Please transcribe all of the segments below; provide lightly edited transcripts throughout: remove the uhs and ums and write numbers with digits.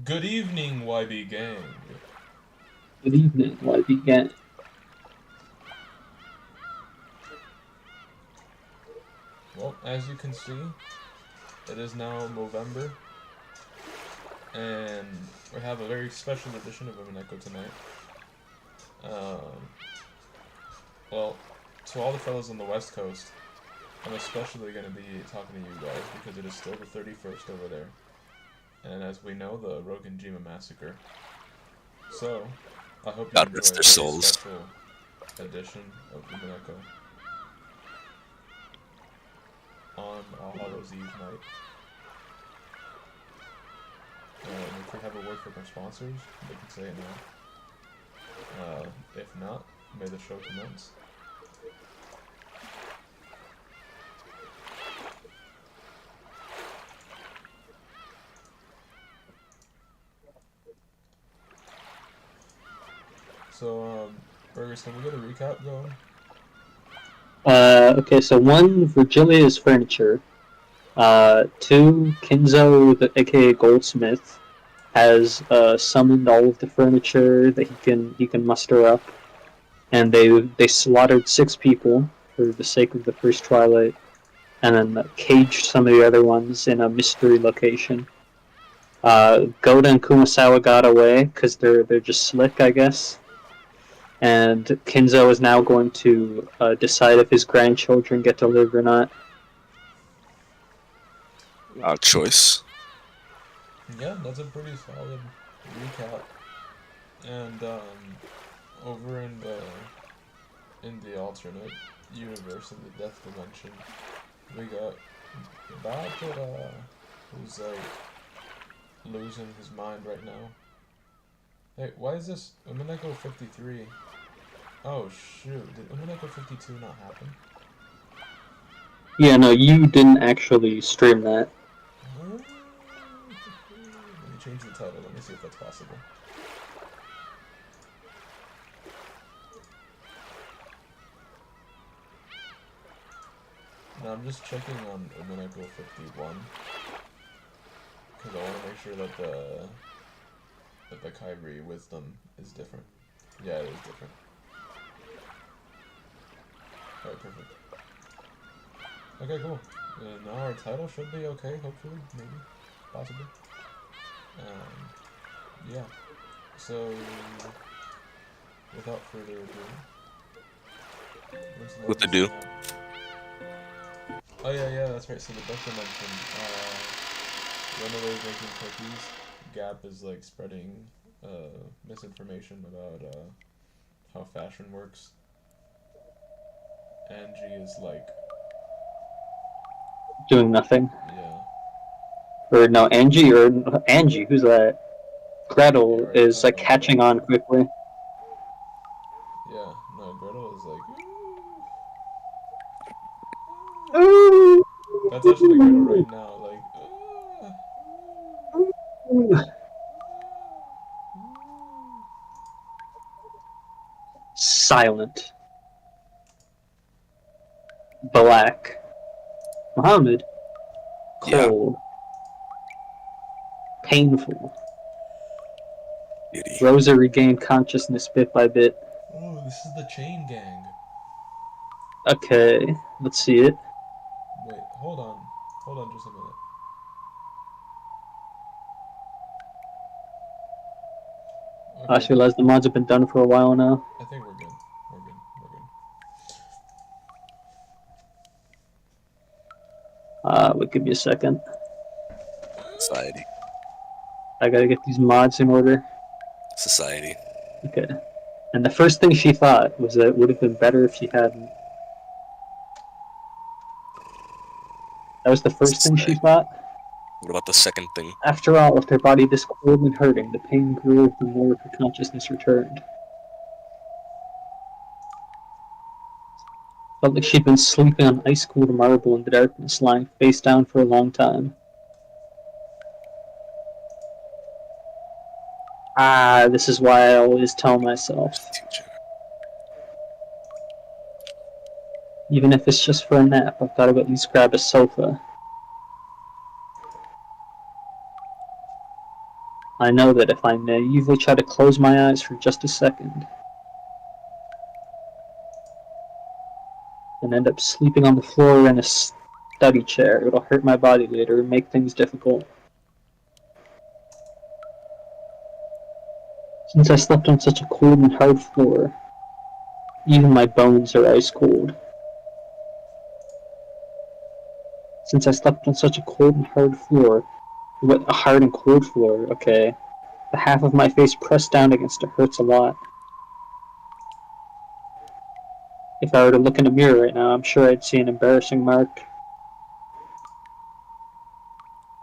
Good evening, YB gang. Good evening, what began? Well, as you can see, it is now November, and we have a very special edition of Umineko tonight. Um, well, to all the fellows on the West Coast, I'm especially going to be talking to you guys because it is still the 31st over there, and as we know, the Rogenjima massacre. So, I hope you God enjoy rest a their very souls. special edition of Umineko on All Hallows Eve night. If we have a word from our sponsors, they can say it now. If not, may the show commence. So, Burgers, can we get a recap going? Okay, so one, Virgilia's furniture. Two, Kinzo, aka Goldsmith, has summoned all of the furniture that he can muster up, and they slaughtered 6 people for the sake of the first Twilight, and then caged some of the other ones in a mystery location. Goda and Kumasawa got away because they're just slick, I guess. And Kinzo is now going to decide if his grandchildren get to live or not. Our choice. Yeah, that's a pretty solid recap. And over in the alternate universe, in the Death Dimension, we got Bad who's like losing his mind right now. Hey, why is this Umineko 53? Oh shoot, did Umineko 52 not happen? Yeah, no, you didn't actually stream that. Let me change the title, let me see if that's possible. Now I'm just checking on Umineko 51 because I want to make sure that the Kyrie wisdom is different. Yeah, it is different. Alright, perfect. Okay, cool. Now our title should be okay, hopefully, maybe, possibly. Yeah. So, without further ado, let's load What to this do? thing up. Oh yeah, that's right. So the Death Dimension, Runaway's making cookies. Gap is like spreading misinformation about how fashion works. Angie is like, Doing nothing. yeah. Or no, Angie, who's that? Yeah, Gretel right. is Oh like no, catching Gretel. on quickly. Yeah, no, Gretel is like, Ooh. that's actually Gretel right now. Like, Silent. Black. Muhammad. Yeah. Cold. Painful. Giddy. Rosa regained consciousness bit by bit. oh, this is the Chain Gang. Okay, let's see it. Wait, hold on, just a minute. I Okay, just realized the mods have been done for a while now. I think we're good. We're good. We're good. Give me a second. Society. I gotta get these mods in order. Society. Okay. And the first thing she thought was that it would have been better if she hadn't. That was the first thing she Society. thought. What about the second thing? After all, with her body this cold and hurting, the pain grew the more her consciousness returned. Felt like she'd been sleeping on ice-cold marble in the darkness, lying face down for a long time. Ah, this is why I always tell myself. Teacher. Even if it's just for a nap, I've got to at least grab a sofa. I know that if I naively try to close my eyes for just a second and end up sleeping on the floor in a study chair, it'll hurt my body later and make things difficult. Since I slept on such a cold and hard floor, even my bones are ice cold. Since I slept on such a cold and hard floor, a hard and cold floor, okay, the half of my face pressed down against it hurts a lot. If I were to look in a mirror right now, I'm sure I'd see an embarrassing mark.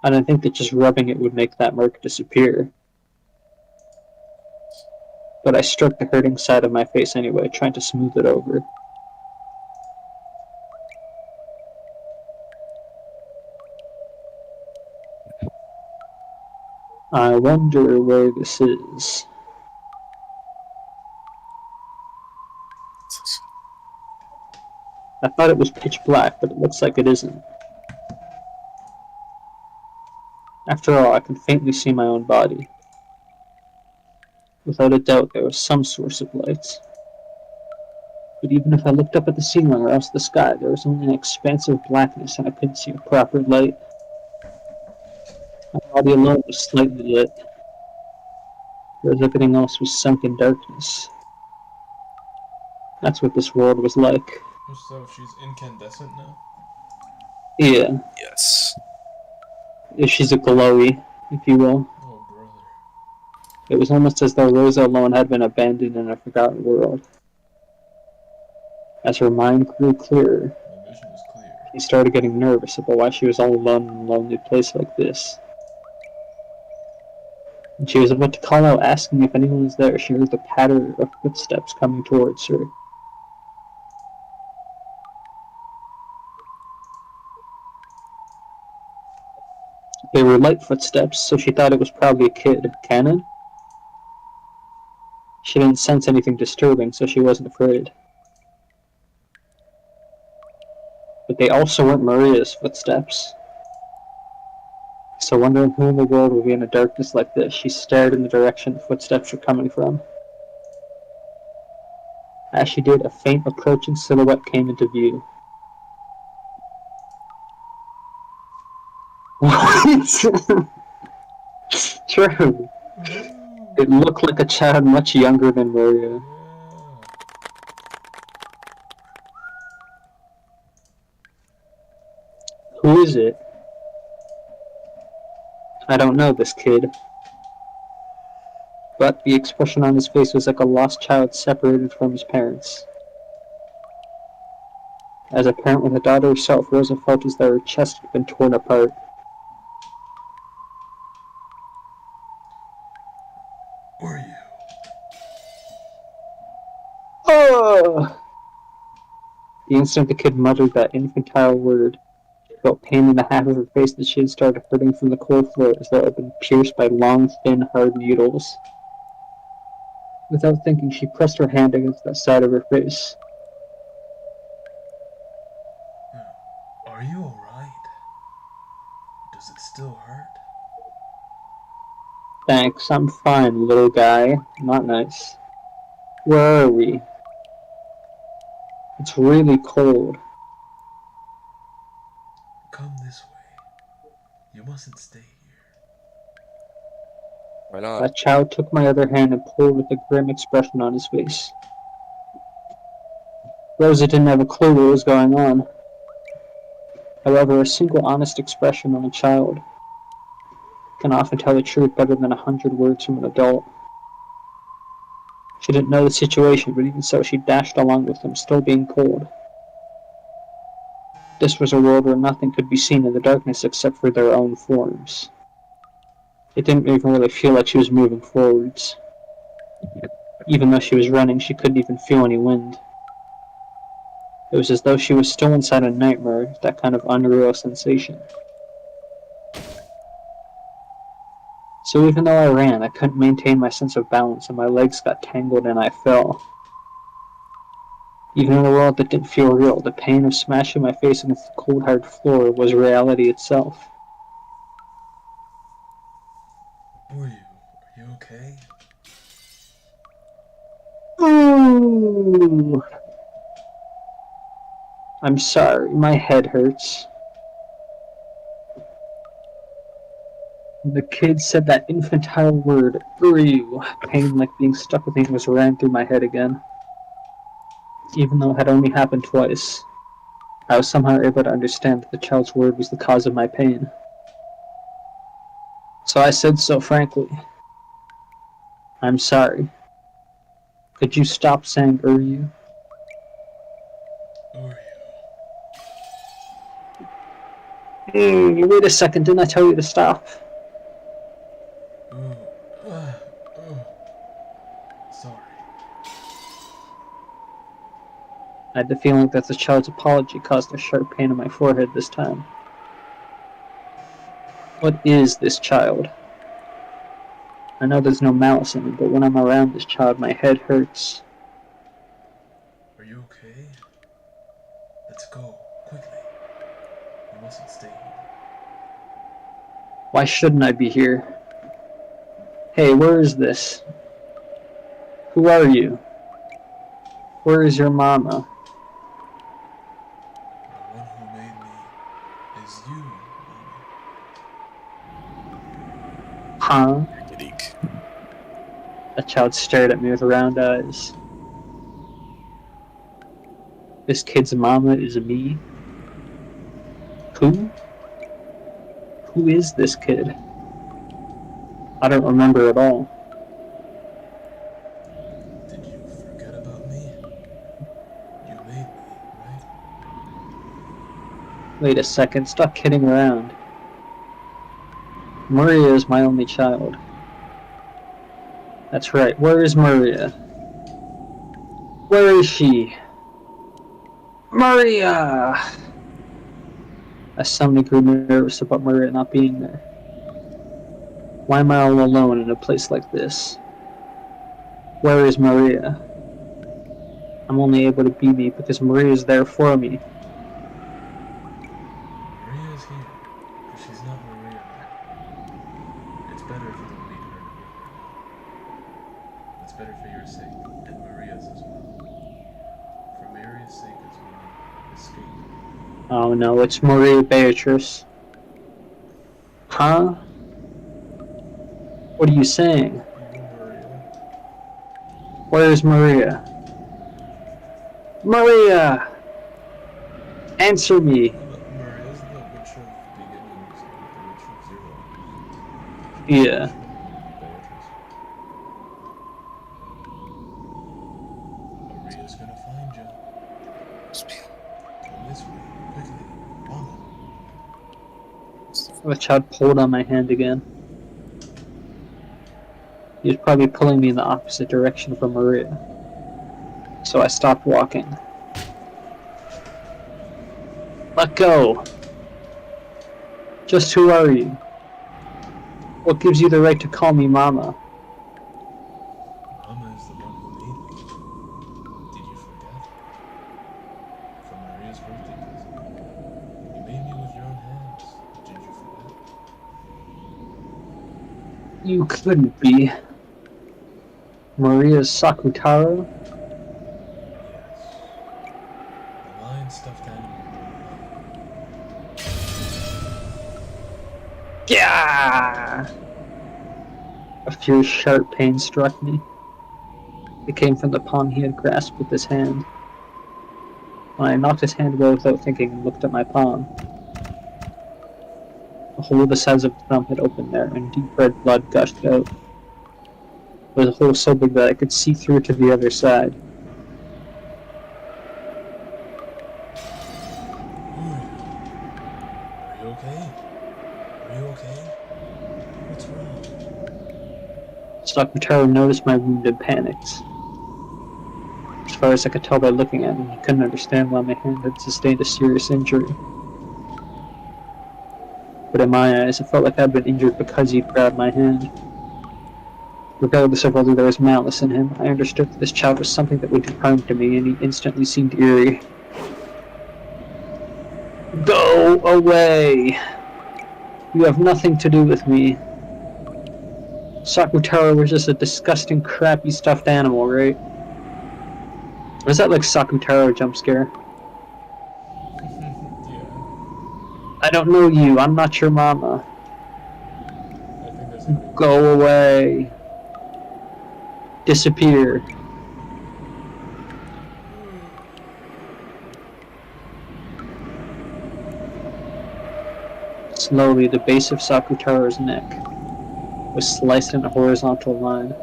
I don't think that just rubbing it would make that mark disappear. But I stroked the hurting side of my face anyway, trying to smooth it over. I wonder where this is. I thought it was pitch black, but it looks like it isn't. After all, I can faintly see my own body. Without a doubt, there was some source of light. But even if I looked up at the ceiling or else the sky, there was only an expansive blackness and I couldn't see a proper light. My body alone was slightly lit, whereas everything else was sunk in darkness. That's what this world was like. So she's incandescent now? Yeah, Yes. she's a glowy, if you will. Oh, brother. It was almost as though Rosa alone had been abandoned in a forgotten world. As her mind grew clearer, My vision is clear. she started getting nervous about why she was all alone in a lonely place like this. When she was about to call out asking if anyone was there, she heard the patter of footsteps coming towards her. They were light footsteps, so she thought it was probably a kid. Cannon? She didn't sense anything disturbing, so she wasn't afraid. But they also weren't Maria's footsteps. So wondering who in the world would be in a darkness like this, she stared in the direction the footsteps were coming from. As she did, a faint approaching silhouette came into view. What? True. It looked like a child much younger than Maria. Who is it? I don't know this kid. But the expression on his face was like a lost child separated from his parents. As a parent with a daughter herself, Rosa felt as though her chest had been torn apart. Who are you? Oh! The instant the kid muttered that infantile word, she felt pain in the half of her face that she had started hurting from the cold floor as though it had been pierced by long, thin, hard needles. Without thinking, she pressed her hand against that side of her face. Are you alright? Does it still hurt? Thanks, I'm fine, little guy. Not nice. Where are we? It's really cold. Come this way. You mustn't stay here. Why not? That child took my other hand and pulled with a grim expression on his face. Rosa didn't have a clue what was going on. However, a single honest expression on a child can often tell the truth better than 100 words from an adult. She didn't know the situation, but even so, she dashed along with them, still being cold. This was a world where nothing could be seen in the darkness except for their own forms. It didn't even really feel like she was moving forwards. Even though she was running, she couldn't even feel any wind. It was as though she was still inside a nightmare, that kind of unreal sensation. So even though I ran, I couldn't maintain my sense of balance and my legs got tangled and I fell. Even in a world that didn't feel real, the pain of smashing my face against the cold hard floor was reality itself. Who are you? okay? Ooh. I'm sorry, my head hurts. When the kid said that infantile word, Uryu, pain like being stuck with things ran through my head again. Even though it had only happened twice, I was somehow able to understand that the child's word was the cause of my pain. So I said so frankly. I'm sorry. Could you stop saying Uryu? Uryu. Wait a second, didn't I tell you to stop? Sorry. I had the feeling that the child's apology caused a sharp pain in my forehead this time. What is this child? I know there's no malice in it, but when I'm around this child, my head hurts. Are you okay? Let's go, quickly. We mustn't stay here. Why shouldn't I be here? Hey, where is this? Who are you? Where is your mama? The one who made me is you, Mama. Huh? Unique. The child stared at me with round eyes. This kid's mama is me? Who? Who is this kid? I don't remember at all. Did you forget about me? You made me, right? Wait a second, stop kidding around. Maria is my only child. That's right, where is Maria? Where is she? Maria! I suddenly grew nervous about Maria not being there. Why am I all alone in a place like this? Where is Maria? I'm only able to be me because Maria is there for me. Maria's here, but she's not Maria now. It's better if you don't meet her with her now. It's better for your sake, and Maria's as well. For Maria's sake as well, escape. Oh no, it's Maria Beatrice. Huh? What are you saying? Even Maria. Where is Maria? Maria! Answer me! Maria's the witch of beginnings, the witch of zero. Yeah. Beatrice. Maria's gonna find you. Come this way, quickly. Mama. The child pulled on my hand again. He was probably pulling me in the opposite direction from Maria. So I stopped walking. Let go! Just who are you? What gives you the right to call me Mama? Mama is the one who made me. Did you forget? For Maria's birthday present. You made me with your own hands. Did you forget? You couldn't be. Maria Sakutaro? Yes. The lion stuffed animal. Yeah! A fierce, sharp pain struck me. It came from the palm he had grasped with his hand. When I knocked his hand away without thinking and looked at my palm, the hole the size of a thumb had opened there, and deep red blood gushed out. It was a hole so big that I could see through to the other side. Are you okay? Are you okay? What's wrong? Sakutaro noticed my wound and panicked. As far as I could tell by looking at him, he couldn't understand why my hand had sustained a serious injury. But in my eyes, it felt like I'd been injured because he'd grabbed my hand. Regardless of whether there was malice in him, I understood that this child was something that would do harm to me, and he instantly seemed eerie. Go away! You have nothing to do with me. Sakutaro was just a disgusting, crappy stuffed animal, right? Was that like Sakutaro jump scare? Yeah. I don't know you. I'm not your mama. I think there's gonna be more. Go away. Disappear. Slowly, the base of Sakutaro's neck was sliced in a horizontal line.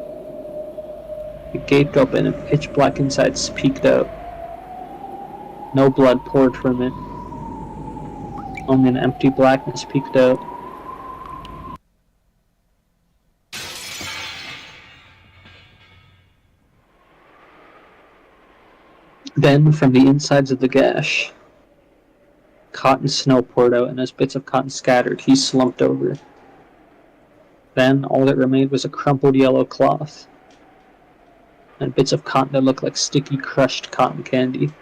It gaped open and pitch black insides peeked out. No blood poured from it. Only an empty blackness peeked out. Then, from the insides of the gash, cotton snow poured out, and as bits of cotton scattered, he slumped over. Then, all that remained was a crumpled yellow cloth, and bits of cotton that looked like sticky, crushed cotton candy.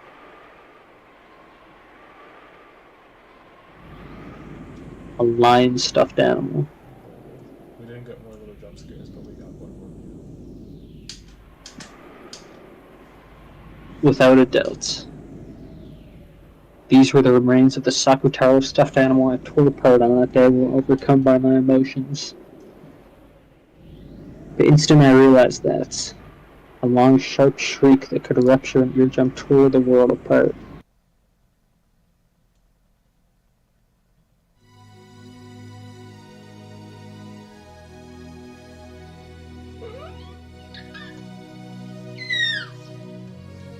A lion stuffed animal. We didn't get more little jump scares, but we got one more. Without a doubt. These were the remains of the Sakutaro stuffed animal I tore apart on that day while overcome by my emotions. The instant I realized that, a long, sharp shriek that could rupture an eardrum tore the world apart.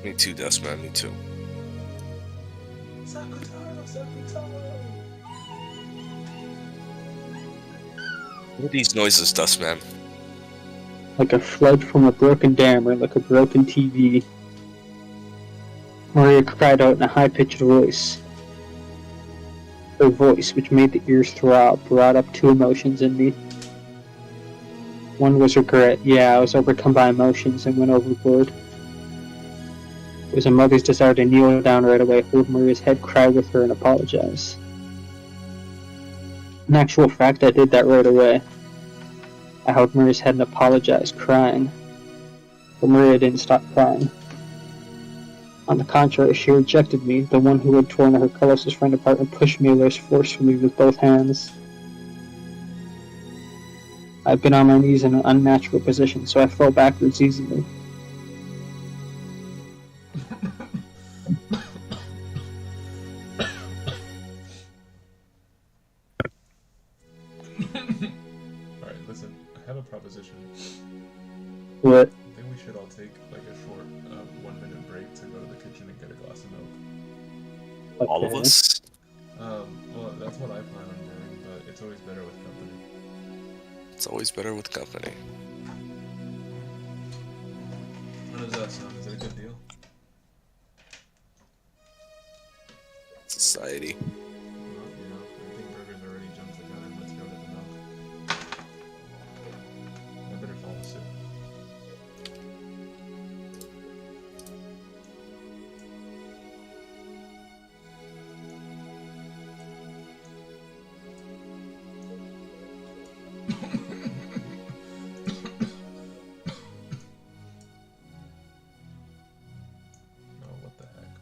Me too, Dustman, me too. Sakutaro! What are these noises, Dustman? Like a flood from a broken dam or like a broken TV. Maria cried out in a high-pitched voice. Her voice, which made the ears throb, brought up two emotions in me. One was regret. Yeah, I was overcome by emotions and went overboard. It was a mother's desire to kneel down right away, hold Maria's head, cry with her, and apologize. In actual fact, I did that right away. I held Maria's head and apologized, crying. But Maria didn't stop crying. On the contrary, she rejected me, the one who had torn her closest friend apart, and pushed me away forcefully with both hands. I'd been on my knees in an unnatural position, so I fell backwards easily. Alright, listen, I have a proposition. What? I think we should all take like a short 1 minute break to go to the kitchen and get a glass of milk. Okay. All of us? Well, that's what I plan on doing, but it's always better with company. It's always better with company. How does that sound? Is that a good deal? Society. Well, you know, I think Burger's already jumped the gun and let's go get the milk. I better follow suit. Oh, what the heck?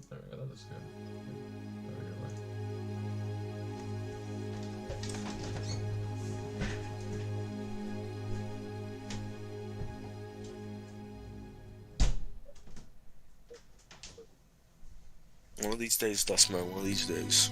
There we go, that looks good. There we go. One of these days, Dustman, one of these days.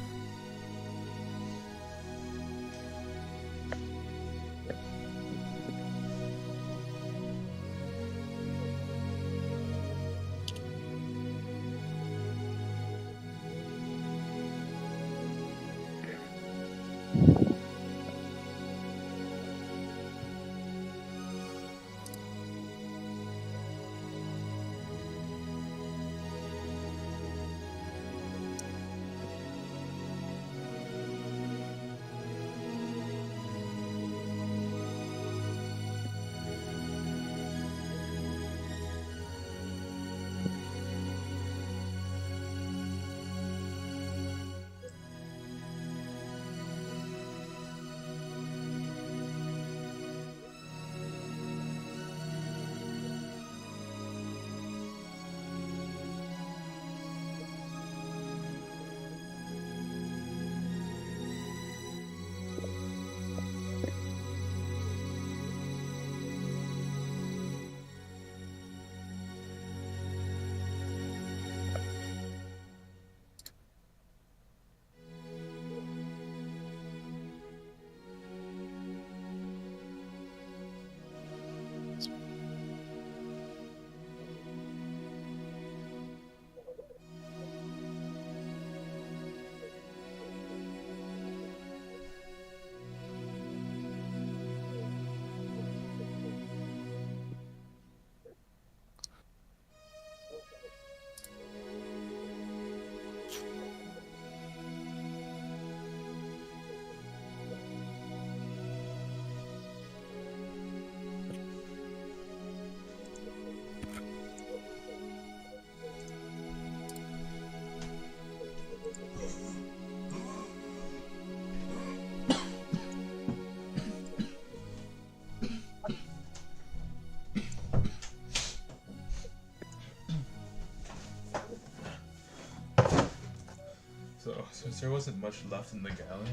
Since there wasn't much left in the gallon,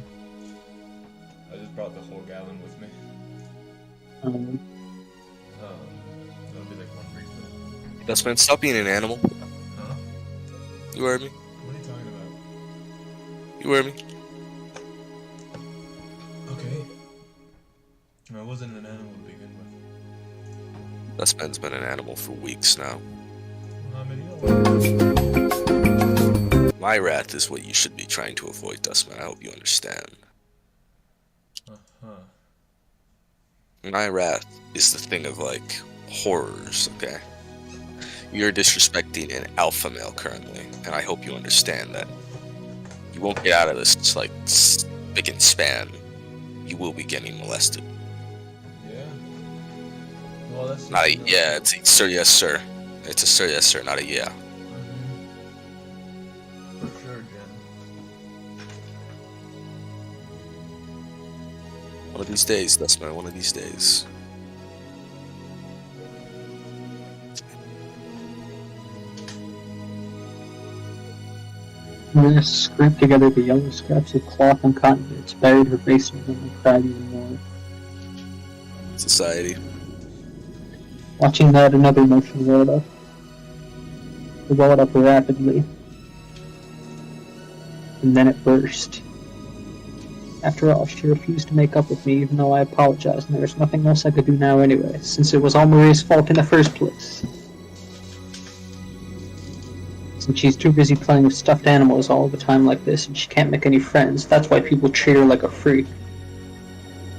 I just brought the whole gallon with me. That'll be like one refill. Dustman, stop being an animal. Huh? You heard me? What are you talking about? You heard me? Okay. I wasn't an animal to begin with. Dustman's been an animal for weeks now. How many? My wrath is what you should be trying to avoid, Dustman. I hope you understand. Uh-huh. My wrath is the thing of, like, horrors, okay? You're disrespecting an alpha male currently, and I hope you understand that. You won't get out of this, like, spick and span. You will be getting molested. Yeah. Well, that's Not a yeah, it's a sir, yes, sir. It's a sir, yes, sir, not a yeah. For sure, Jen. One of these days, Dustman, one of these days. Nurse scraped together the yellow scraps of cloth and cotton bits, buried her face in them, and cried even more. Society. Watching that, another emotion welled up. It welled up rapidly. And then it burst. After all, she refused to make up with me, even though I apologized, and there was nothing else I could do now anyway, since it was all Maria's fault in the first place. Since she's too busy playing with stuffed animals all the time like this, and she can't make any friends, that's why people treat her like a freak.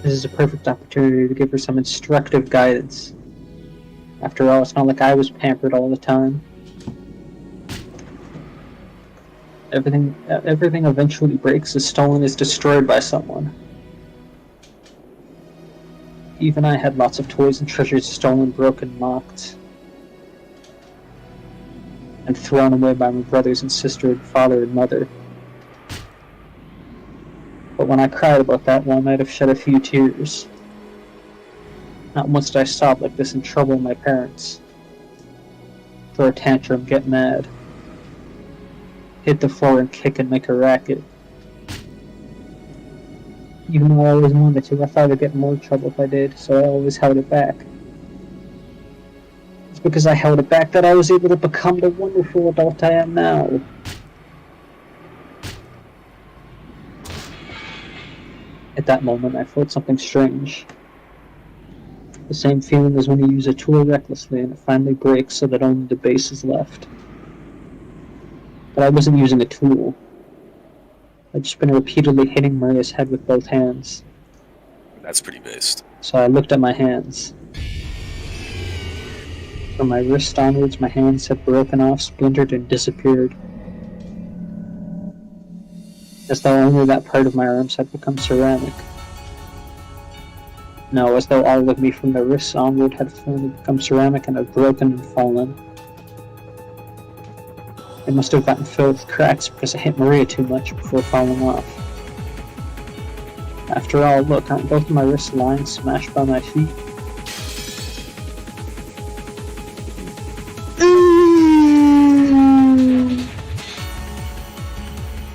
This is a perfect opportunity to give her some instructive guidance. After all, it's not like I was pampered all the time. Everything eventually breaks, is stolen, is destroyed by someone. Even I had lots of toys and treasures stolen, broken, mocked, and thrown away by my brothers and sister and father and mother. But when I cried about that, well, I might have shed a few tears. Not once did I stop like this and trouble my parents. Throw a tantrum, get mad. Hit the floor and kick and make a racket. Even though I always wanted to, I thought I'd get more trouble if I did, so I always held it back. It's because I held it back that I was able to become the wonderful adult I am now. At that moment, I felt something strange. The same feeling as when you use a tool recklessly and it finally breaks so that only the base is left. But I wasn't using a tool. I'd just been repeatedly hitting Maria's head with both hands. That's pretty based. So I looked at my hands. From my wrist onwards, my hands had broken off, splintered, and disappeared. As though only that part of my arms had become ceramic. No, as though all of me from the wrists onward had finally become ceramic and had broken and fallen. It must have gotten filled with cracks because I hit Maria too much before falling off. After all, look, aren't both of my wrists lying smashed by my feet?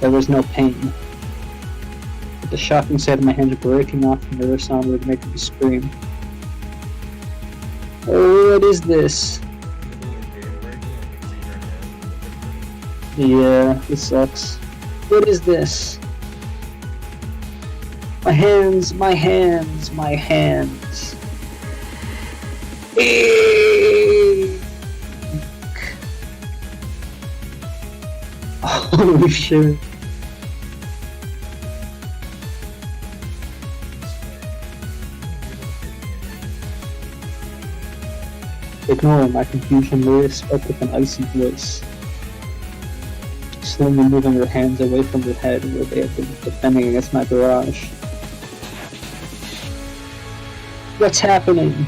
There was no pain. But the shocking sight of my hands breaking off from the wrist onward made me scream. Oh, what is this? Yeah, this sucks. What is this? My hands, my hands, my hands. Holy shit. Ignoring my confusion, Maria spoke with an icy voice, slowly moving her hands away from her head where they had been defending against my barrage. What's happening?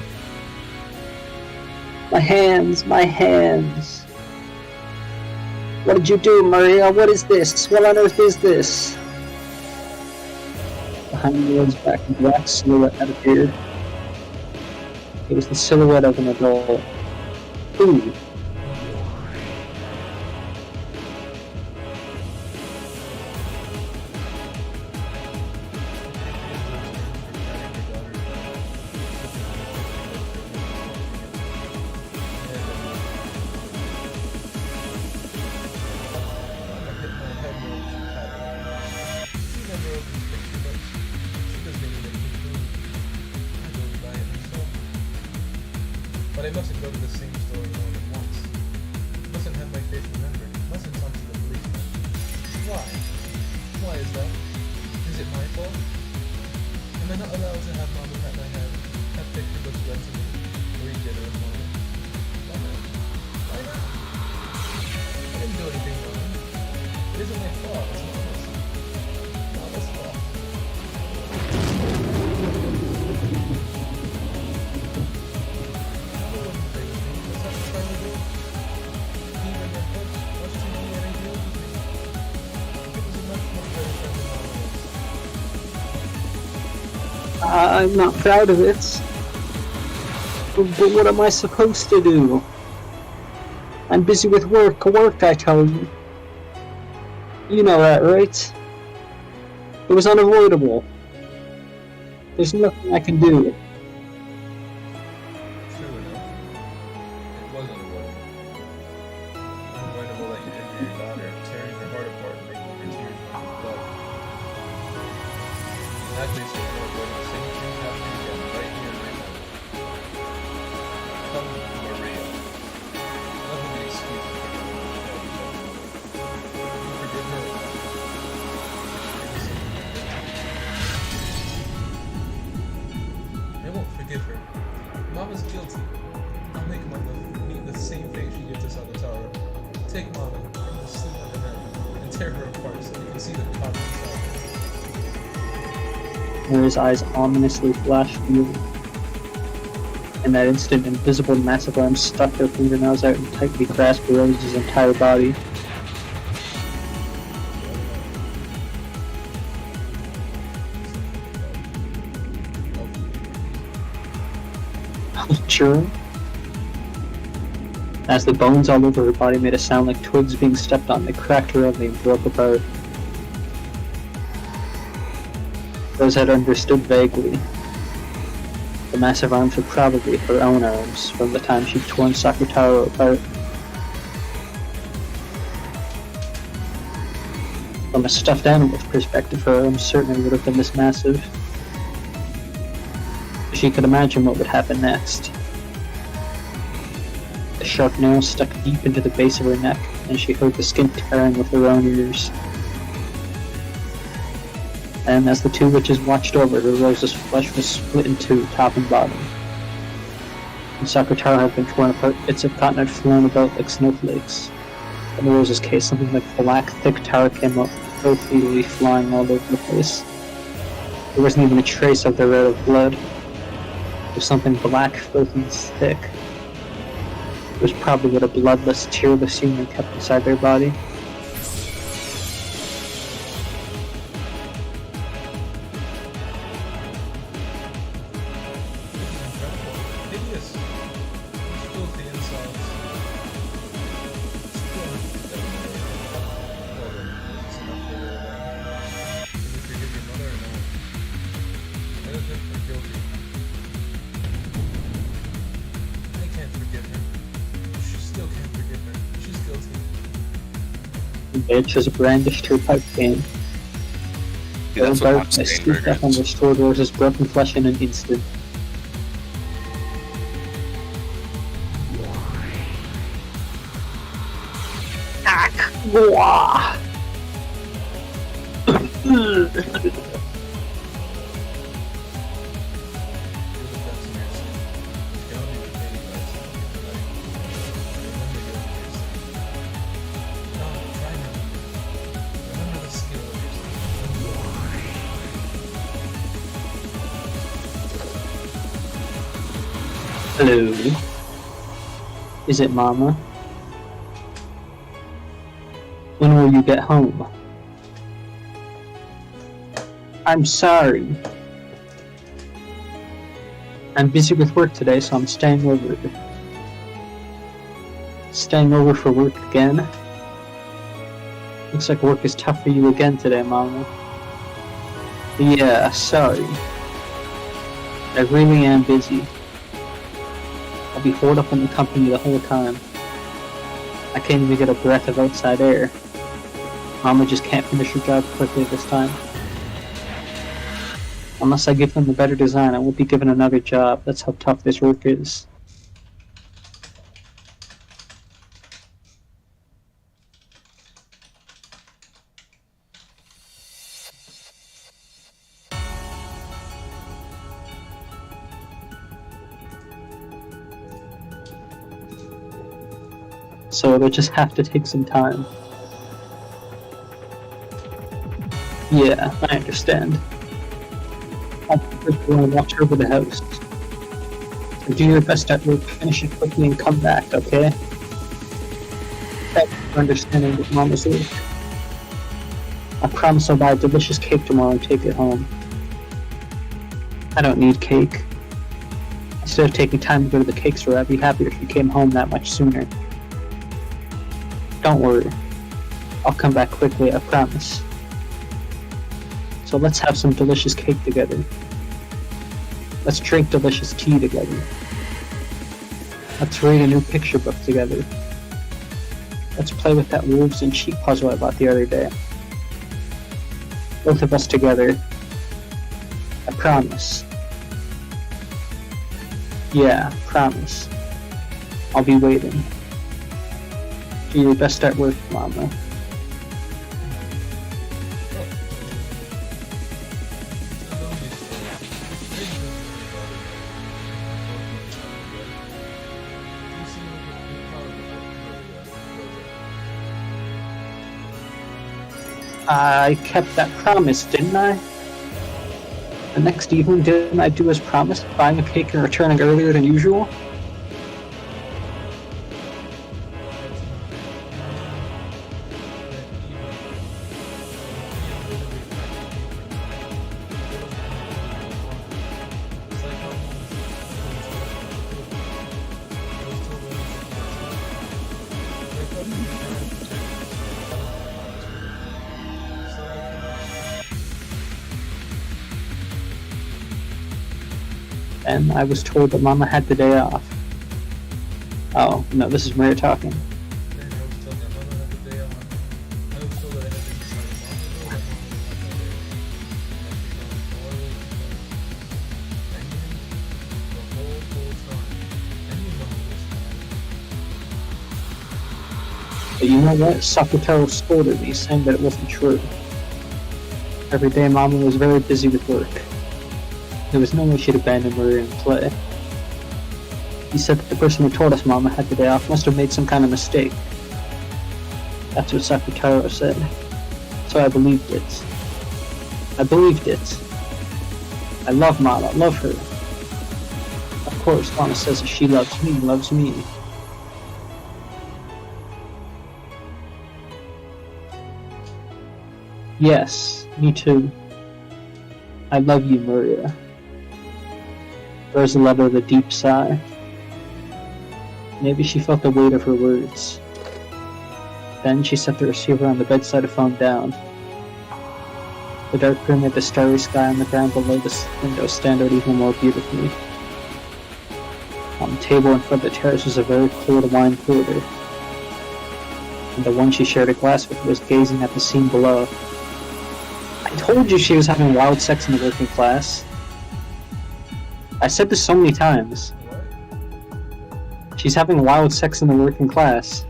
My hands, my hands. What did you do, Maria? What is this? What on earth is this? Behind Maria's back, a black silhouette had appeared. It was the silhouette of an adult. Who? But I mustn't go to the same store more than once. Mustn't have my face remembered. Mustn't talk to the policeman. Why? Why is that? Is it my fault? Am I not allowed to have Mama pat my head, have picture books read to me, read dinner in the morning? Why not? Why not? I didn't do anything wrong. It isn't my fault, it's Mama's. Mama's fault. Mama wouldn't play with me, that's not what Charlie did. He even read books, watched TV, and ate meals with me. It was a much more better friend than Mama was. I'm not proud of it. But what am I supposed to do? I'm busy with work, I tell you. You know that, right? It was unavoidable. There's nothing I can do. True enough. It was unavoidable. Unavoidable that you injure your daughter, tearing her heart apart and making her tears run with blood. In that case, you're avoiding the same thing happening again, right here and right now. Come, Maria. Nothing but excuse for you to tell each other. You forgive her or not? I won't forgive her. Mama's guilty. I'll make Mama meet the same fate she gets us on the tower. Take Mama, bring her sleep on the bed, and tear her apart so you can see the cotton inside. Mary's eyes ominously flashed blue. In that instant, invisible massive arms stuck their fingernails out and tightly grasped Rose's entire body. Sure. As the bones all over her body made a sound like twigs being stepped on, they cracked her ugly and broke apart. Rose had understood vaguely. The massive arms were probably her own arms from the time she'd torn Sakutaro apart. From a stuffed animal's perspective, her arms certainly would have been this massive. She could imagine what would happen next. The sharp nails stuck deep into the base of her neck, and she heard the skin tearing with her own ears. And as the two witches watched over her, Rose's flesh was split in two, top and bottom. And Sakutaro had been torn apart, bits of cotton had flown about like snowflakes. In Rose's case, something like black, thick tar came up, filthily flying all over the place. There wasn't even a trace of the red of blood. It was something black, filthy, and thick. It was probably what a bloodless, tearless human kept inside their body. Hideous. Those filthy insides. Still, well, then, it's enough for her then. Can you forgive your mother or not? I don't think I'm guilty. I can't forgive her. She still can't forgive her. She's guilty. The bitch has brandished her pipe cane. Yeah, Her that's what I'm darkness saying, scooped up and restored Rose's broken flesh in an instant. Wah! Feel the depths of your sin. You cannot be repaid by something in life. Remember your sin. No, try to remember the skill of your sin. Hello? Is it Mama? When will you get home? I'm sorry. I'm busy with work today, so I'm staying over. Staying over for work again? Looks like work is tough for you again today, Mama. Yeah, sorry. I really am busy. I'll be holed up in the company the whole time. I can't even get a breath of outside air. Mama just can't finish her job quickly this time. Unless I give them a better design, I won't be given another job. That's how tough this work is. so it'll just have to take some time. Yeah, I understand. I'll first go and watch over the house. So do your best at work, finish it quickly, and come back, okay? Thanks for understanding what Mama's like. I promise I'll buy a delicious cake tomorrow and take it home. I don't need cake. Instead of taking time to go to the cake store, I'd be happier if you came home that much sooner. Don't worry. I'll come back quickly, I promise. So let's have some delicious cake together. Let's drink delicious tea together. Let's read a new picture book together. Let's play with that wolves and sheep puzzle I bought the other day. Both of us together. I promise. Yeah, promise. I'll be waiting. Do your best at work, Mama. I kept that promise, didn't I? The next evening, didn't I do as promised, buying a cake and returning earlier than usual? And I was told that Mama had the day off. Oh, no, this is Maria talking. But you know what? Sakutaro scolded me, saying that it wasn't true. Every day Mama was very busy with work. There was no way she'd abandon Maria in play. He said that the person who told us Mama had the day off must have made some kind of mistake. That's what Sakutaro said. So I believed it. I believed it. I love Mama, love her. Of course, Mama says that she loves me. Yes, me too. I love you, Maria. There's a level of a deep sigh. Maybe she felt the weight of her words. Then she set the receiver on the bedside phone down. The dark room made the starry sky on the ground below the window stand out even more beautifully. On the table in front of the terrace was a very cold wine cooler, and the one she shared a glass with was gazing at the scene below. I told you she was having wild sex in the working class. I said this so many times. She's having wild sex in the working class.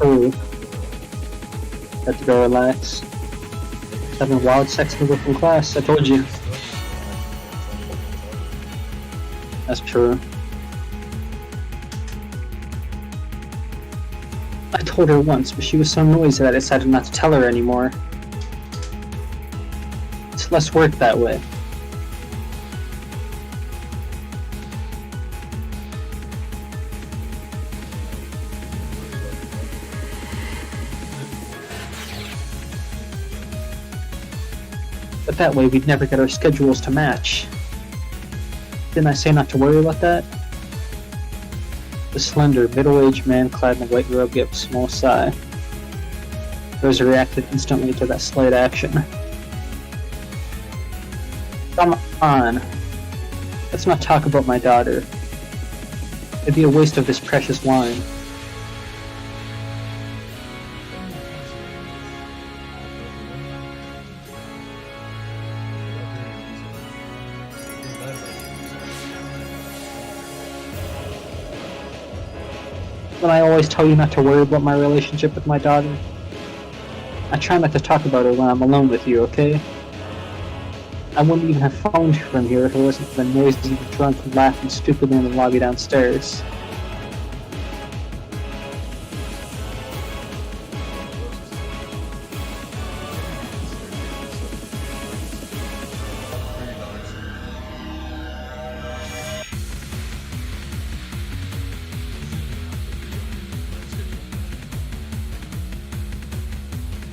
Oh. Have to go relax. She's having wild sex in the working class, I told you. That's true. I told her once, but she was so noisy that I decided not to tell her anymore. It's less work that way. But that way we'd never get our schedules to match. Didn't I say not to worry about that? The slender, middle-aged man clad in a white robe gave a small sigh. Rosa reacted instantly to that slight action. Come on. Let's not talk about my daughter. It'd be a waste of this precious wine. When I always tell you not to worry about my relationship with my daughter. I try not to talk about her when I'm alone with you, okay? I wouldn't even have phoned her from here if it wasn't for the noises of the drunk and laughing stupidly in the lobby downstairs.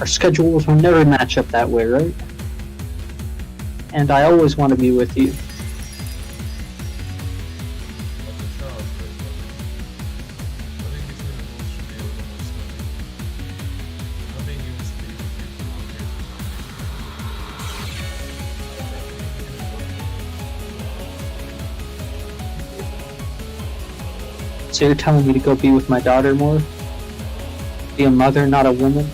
Our schedules will never match up that way, right? And I always want to be with you. So you're telling me to go be with my daughter more? Be a mother, not a woman?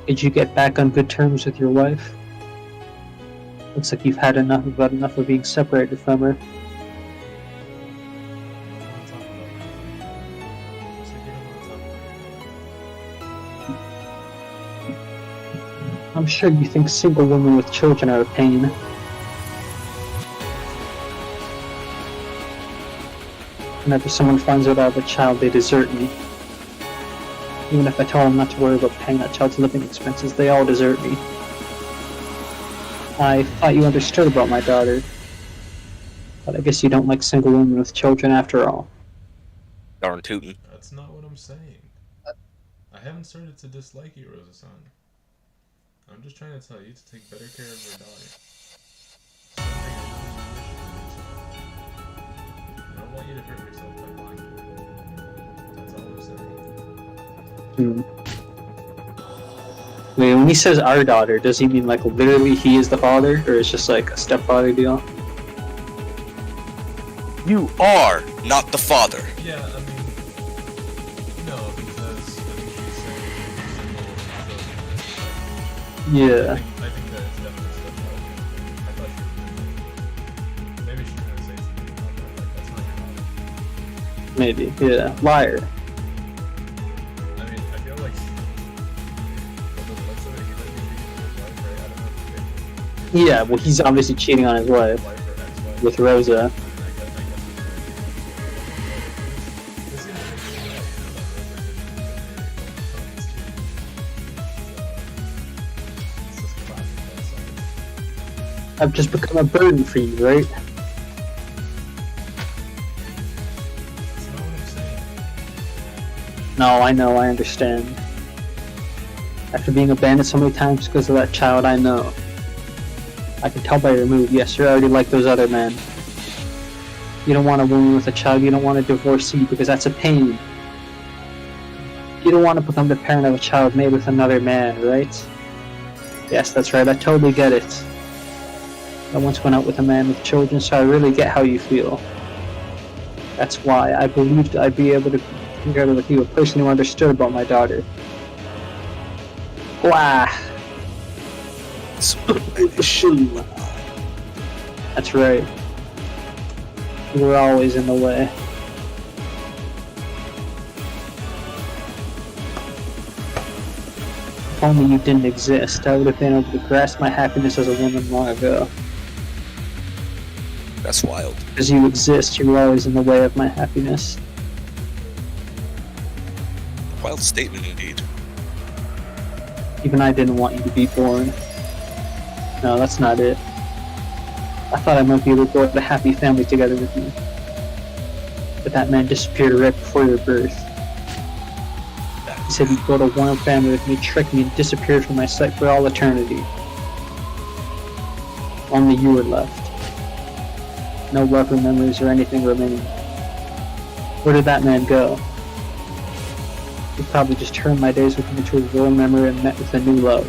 Did you get back on good terms with your wife? Looks like you've had enough of being separated from her. I'm sure you think single women with children are a pain. Whenever someone finds out I have a child, they desert me. Even if I tell them not to worry about paying that child's living expenses, they all desert me. I thought you understood about my daughter. But I guess you don't like single women with children after all. Darn tootin'. That's not what I'm saying. I haven't started to dislike you, Rosa-san. I'm just trying to tell you to take better care of your daughter. I don't want you to hurt yourself by lying to her. That's all I'm saying. Wait, when he says our daughter, does he mean like literally he is the father, or it's just like a stepfather deal? You are not the father. Yeah, I mean, no, because I think she's saying Yeah. I think that it's definitely stepfather. I thought she was maybe she's gonna say something about that, like that's not your father. Maybe, yeah. Liar. I mean, I feel like Yeah, well he's obviously cheating on his wife with Rosa. I've just become a burden for you, right? No, I know, I understand. After being abandoned so many times because of that child, I know. I can tell by your mood, yes, you're already like those other men. You don't want a woman with a child, you don't want a divorcee because that's a pain. You don't want to become the parent of a child made with another man, right? Yes, that's right, I totally get it. I once went out with a man with children, so I really get how you feel. That's why I believed I'd be able to together with you, a person who understood about my daughter. Wah! That's right. You were always in the way. If only you didn't exist, I would have been able to grasp my happiness as a woman long ago. That's wild. Because you exist, you were always in the way of my happiness. Wild statement indeed. Even I didn't want you to be born. No, that's not it. I thought I might be able to build a happy family together with you. But that man disappeared right before your birth. He said he'd build a warm family with me, tricked me, and disappeared from my sight for all eternity. Only you were left. No love or memories or anything remaining. Where did that man go? He probably just turned my days with him into a warm memory and met with a new love.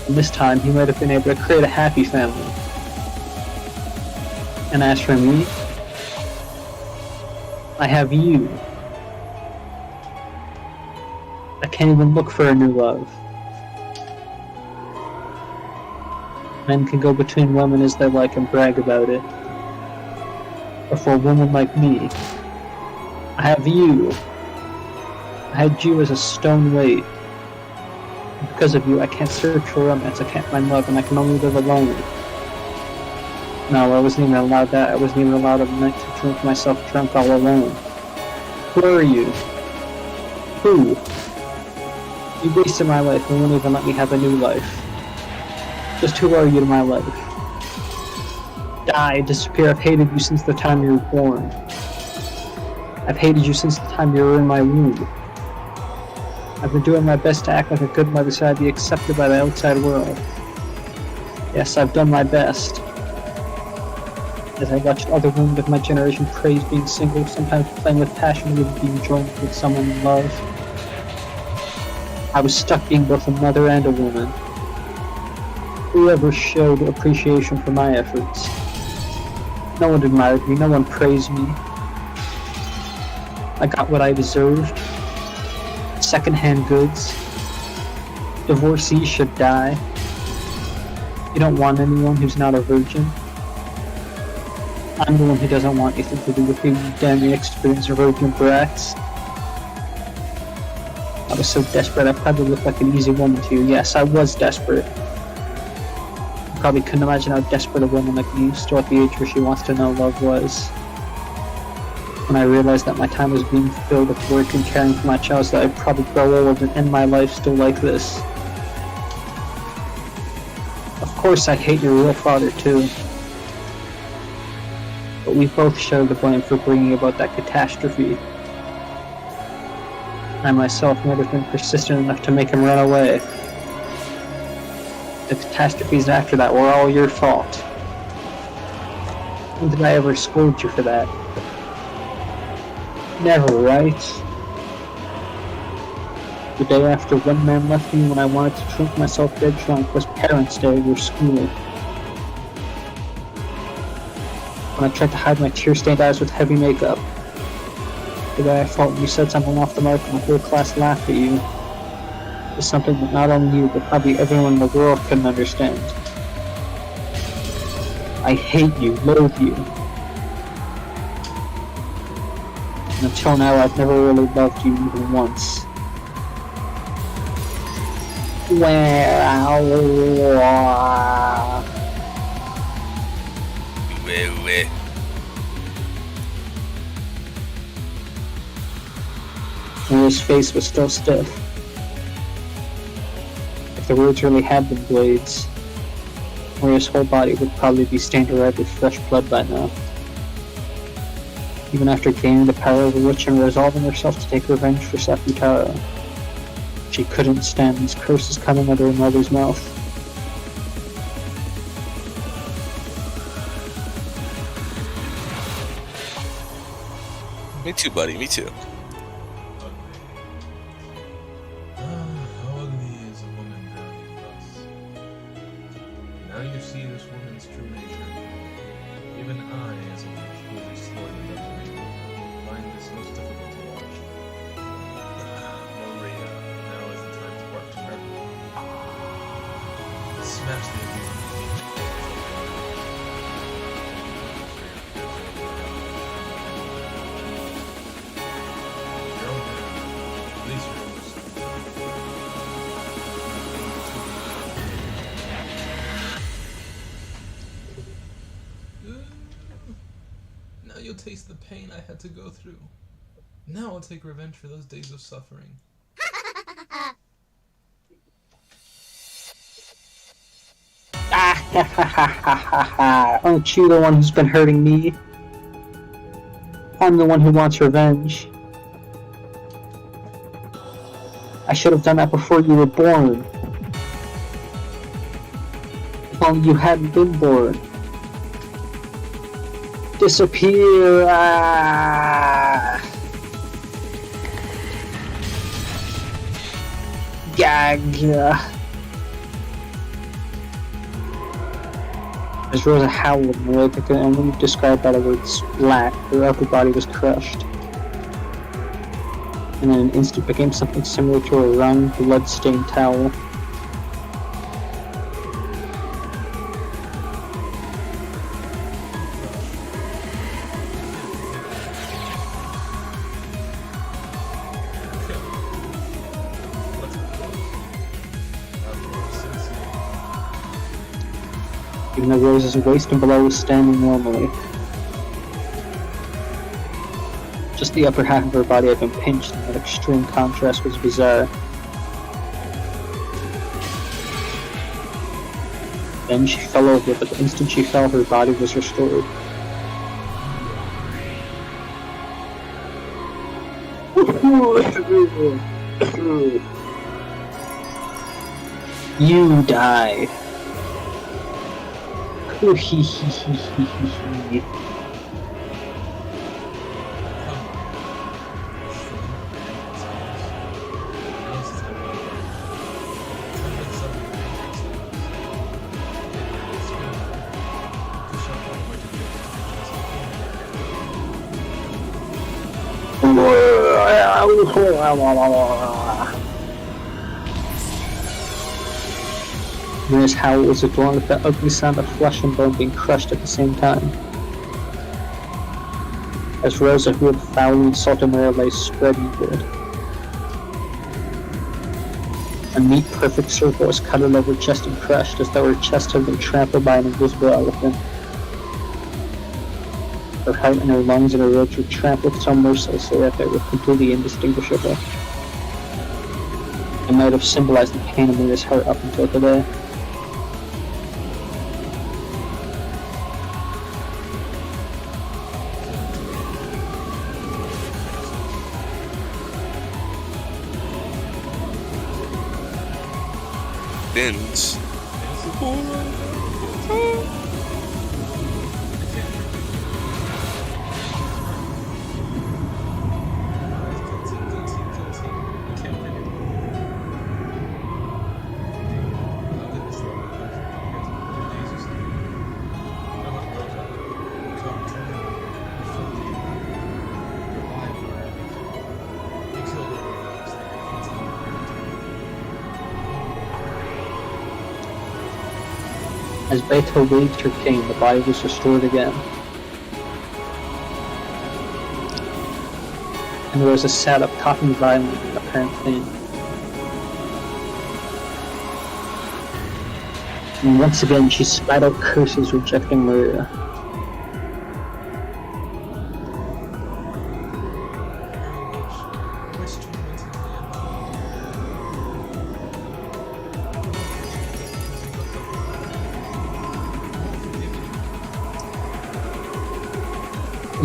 And this time, he might have been able to create a happy family. And as for me, I have you. I can't even look for a new love. Men can go between women as they like and brag about it. But for a woman like me, I have you. I had you as a stone weight. And because of you, I can't search for romance, I can't find love, and I can only live alone. No, I wasn't even allowed that. I wasn't even allowed at night to drink myself drunk all alone. Who are you? Who? You wasted my life and won't even let me have a new life. Just who are you to my life? Die, disappear. I've hated you since the time you were born. I've hated you since the time you were in my womb. I've been doing my best to act like a good mother so I'd be accepted by the outside world. Yes, I've done my best. As I watched other women of my generation praise being single, sometimes playing with passion, even being joined with someone in love. I was stuck being both a mother and a woman. Whoever showed appreciation for my efforts? No one admired me, no one praised me. I got what I deserved. Second-hand goods. Divorcees should die. You don't want anyone who's not a virgin. I'm the one who doesn't want anything to do with you damn inexperienced virgin brats. I was so desperate I probably looked like an easy woman to you. Yes, I was desperate. You probably couldn't imagine how desperate a woman like me, still at the age where she wants to know love, was. When I realized that my time was being filled with work and caring for my child, so that I'd probably grow old and end my life still like this. Of course I hate your real father too. But we both share the blame for bringing about that catastrophe. I myself might have been persistent enough to make him run away. The catastrophes after that were all your fault. When did I ever scold you for that? Never, right? The day after one man left me when I wanted to drink myself dead drunk was Parents' Day at your school. When I tried to hide my tear-stained eyes with heavy makeup. The way I felt when you said something off the mark and the whole class laughed at you. It was something that not only you, but probably everyone in the world couldn't understand. I hate you, loathe you. And until now, I've never really loved you even once. And his face was still stiff. If the words really had been blades, where his whole body would probably be stained red with fresh blood by now. Even after gaining the power of the witch and resolving herself to take revenge for Sakutaro, she couldn't stand these curses coming out of her mother's mouth. Me too, buddy, me too. How ugly is a woman drowning thus? Now you see this woman's true nature. Even I, as a witch who has explored the depths of evil, find this most difficult to watch. Maria, now is the time to bark to her. Smash the abuse. Your own hand. At least you're Now you'll taste the pain I had to go through. Now I'll take revenge for those days of suffering. Aren't you the one who's been hurting me? I'm the one who wants revenge. I should have done that before you were born. Well, you hadn't been born. Disappear! Gag! As Rosa howled in a way that could only be described by the word splat, her upper body was crushed. and in an instant became something similar to a wrung, blood-stained towel. Even though Rose's waist and below was standing normally. Just the upper half of her body had been pinched, and that extreme contrast was bizarre. Then she fell over, but the instant she fell, her body was restored. You die. Maria's howl was along with the ugly sound of flesh and bone being crushed at the same time. As Rosa, who had foully insulted Maria, lay spread eagled. A neat, perfect circle was cut all over her chest and crushed, as though her chest had been trampled by an invisible elephant. Her heart and her lungs and her ribs were trampled so mercilessly that they were completely indistinguishable. It might have symbolized the pain of Maria's heart up until today. Bins. As Beto waved her cane, the body was restored again. And Rosa sat up, coughing violently in apparent pain. And once again she spat out curses rejecting Maria.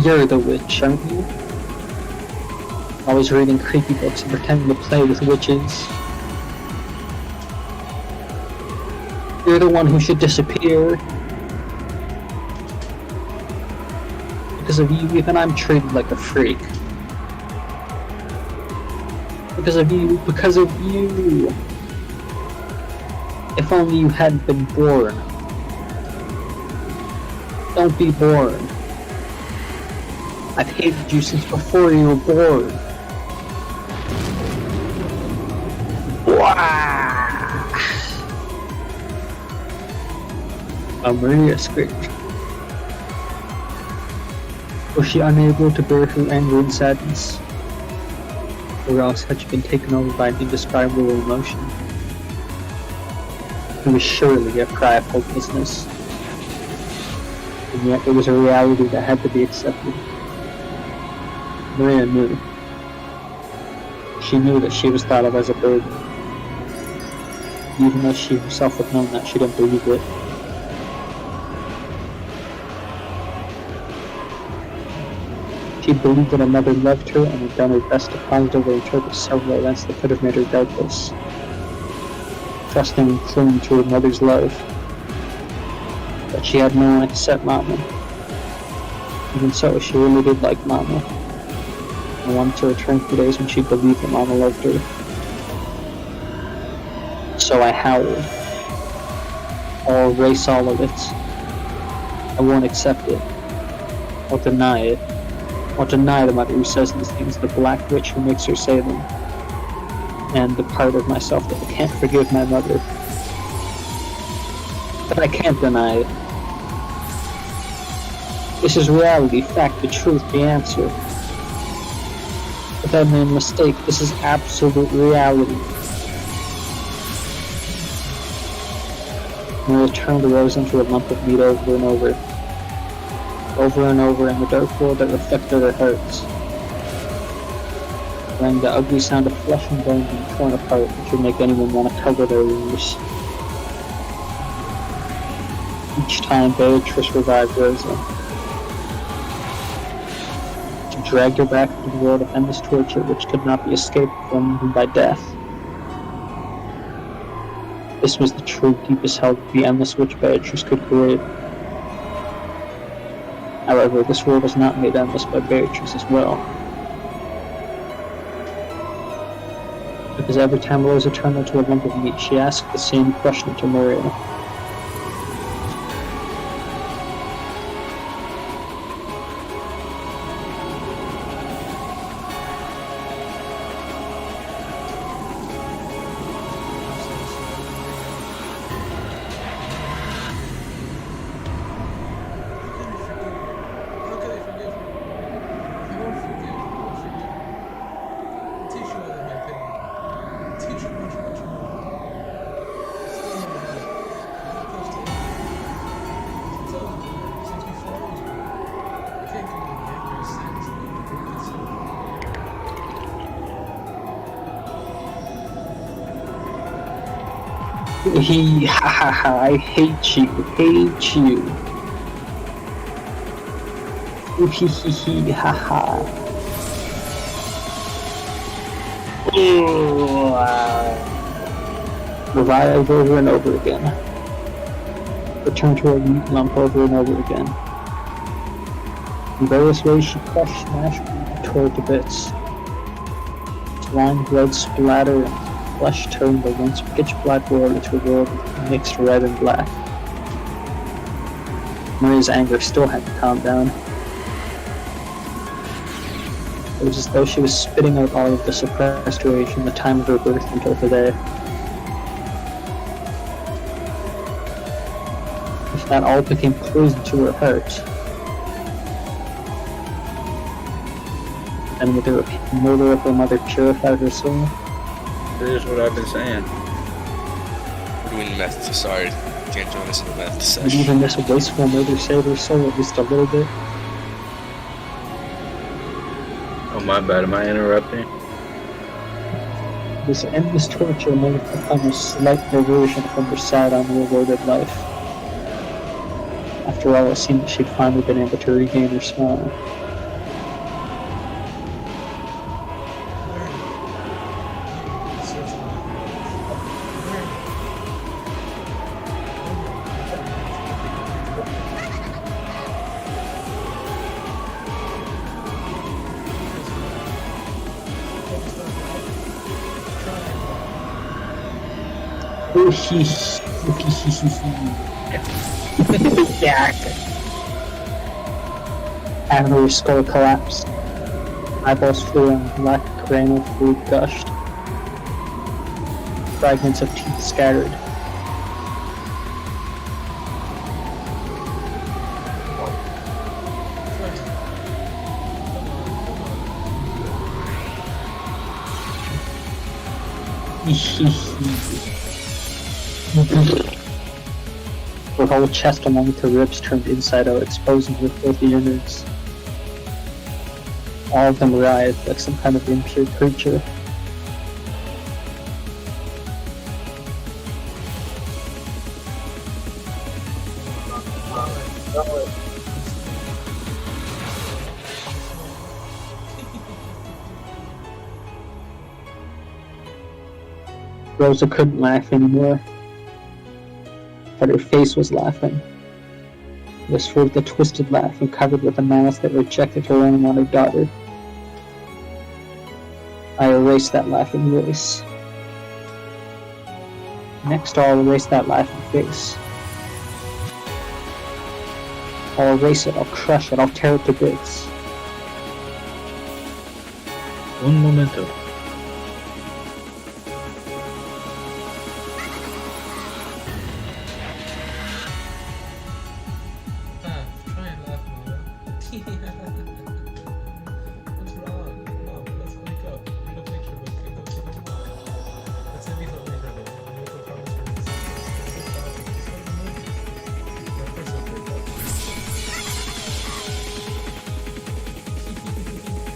You're the witch, aren't you? Always reading creepy books and pretending to play with witches. You're the one who should disappear. Because of you, even I'm treated like a freak. Because of you. If only you hadn't been born. Don't be born. I've hated you since before you were born. Maria screamed. Was she unable to bear her anger and sadness? Or else had she been taken over by an indescribable emotion? It was surely a cry of hopelessness. And yet it was a reality that had to be accepted. Maria knew. She knew that she was thought of as a burden. Even though she herself had known that, she didn't believe it. She believed that her mother loved her and had done her best to positively interpret several events that could have made her doubtless. Trusting and clinging to her mother's love. But she had no one except Mama. Even so, she really did like Mama. I wanted to return to the days when she believed that Mama loved her. So I howled. I'll erase all of it. I won't accept it. I'll deny it. I'll deny the mother who says these things, the black witch who makes her say them, and the part of myself that can't forgive my mother. But I can't deny it. This is reality, fact, the truth, the answer. Without any mistake, this is absolute reality. Maria turned the rose into a lump of meat over and over and over in the dark world that reflected her hearts. Rang the ugly sound of flesh and bone being torn apart, which would make anyone want to cover their ears. Each time Beatrice revived Rosa. She dragged her back into the world of endless torture which could not be escaped from even by death. This was the true deepest hell that the endless witch Beatrice could create. However, this world was not made endless by Beatrice as well. Because every time Rosa turned into a lump of meat, she asked the same question to Maria. Ha ha ha, I hate you. Hee hee hee, ha ha. Revive over and over again. Return to a meat lump over and over again. In various ways she crushed, smashed, and tore it to bits. Slime, blood splatter, and flesh turned the once pitch-black world into a world mixed red and black. Maria's anger still hadn't calmed down. It was as though she was spitting out all of the suppressed rage from the time of her birth until today. If that all became poison to her heart, then would the murder of her mother purify her soul? Here's what I've been saying. We're doing meth. Sorry, can't join us in the meth Would session. even this wasteful murder save her soul at least a little bit? Oh, my bad. Am I interrupting? This endless torture may have become a slight diversion from her sad, unrewarded life. After all, it seemed that she'd finally been able to regain her smile. Yeah. After her skull collapsed, eyeballs flew and black cranial fluid gushed. Fragments of teeth scattered. Her whole chest along with her ribs turned inside out, exposing her filthy innards. All of them writhed like some kind of impure creature. Rosa couldn't laugh anymore, but her face was laughing. It was full of a twisted laugh and covered with a mouth that rejected her unwanted daughter. I erased that laughing voice. Next, I'll erase that laughing face. I'll erase it, I'll crush it, I'll tear it to bits. Un momento. Try and laugh, Mama. What's wrong? Mom, let's wake up. Get a picture book and go see the mall. Let's say we thought later though. Umineko promised her this. Let's go shopping. Let's go to the movies.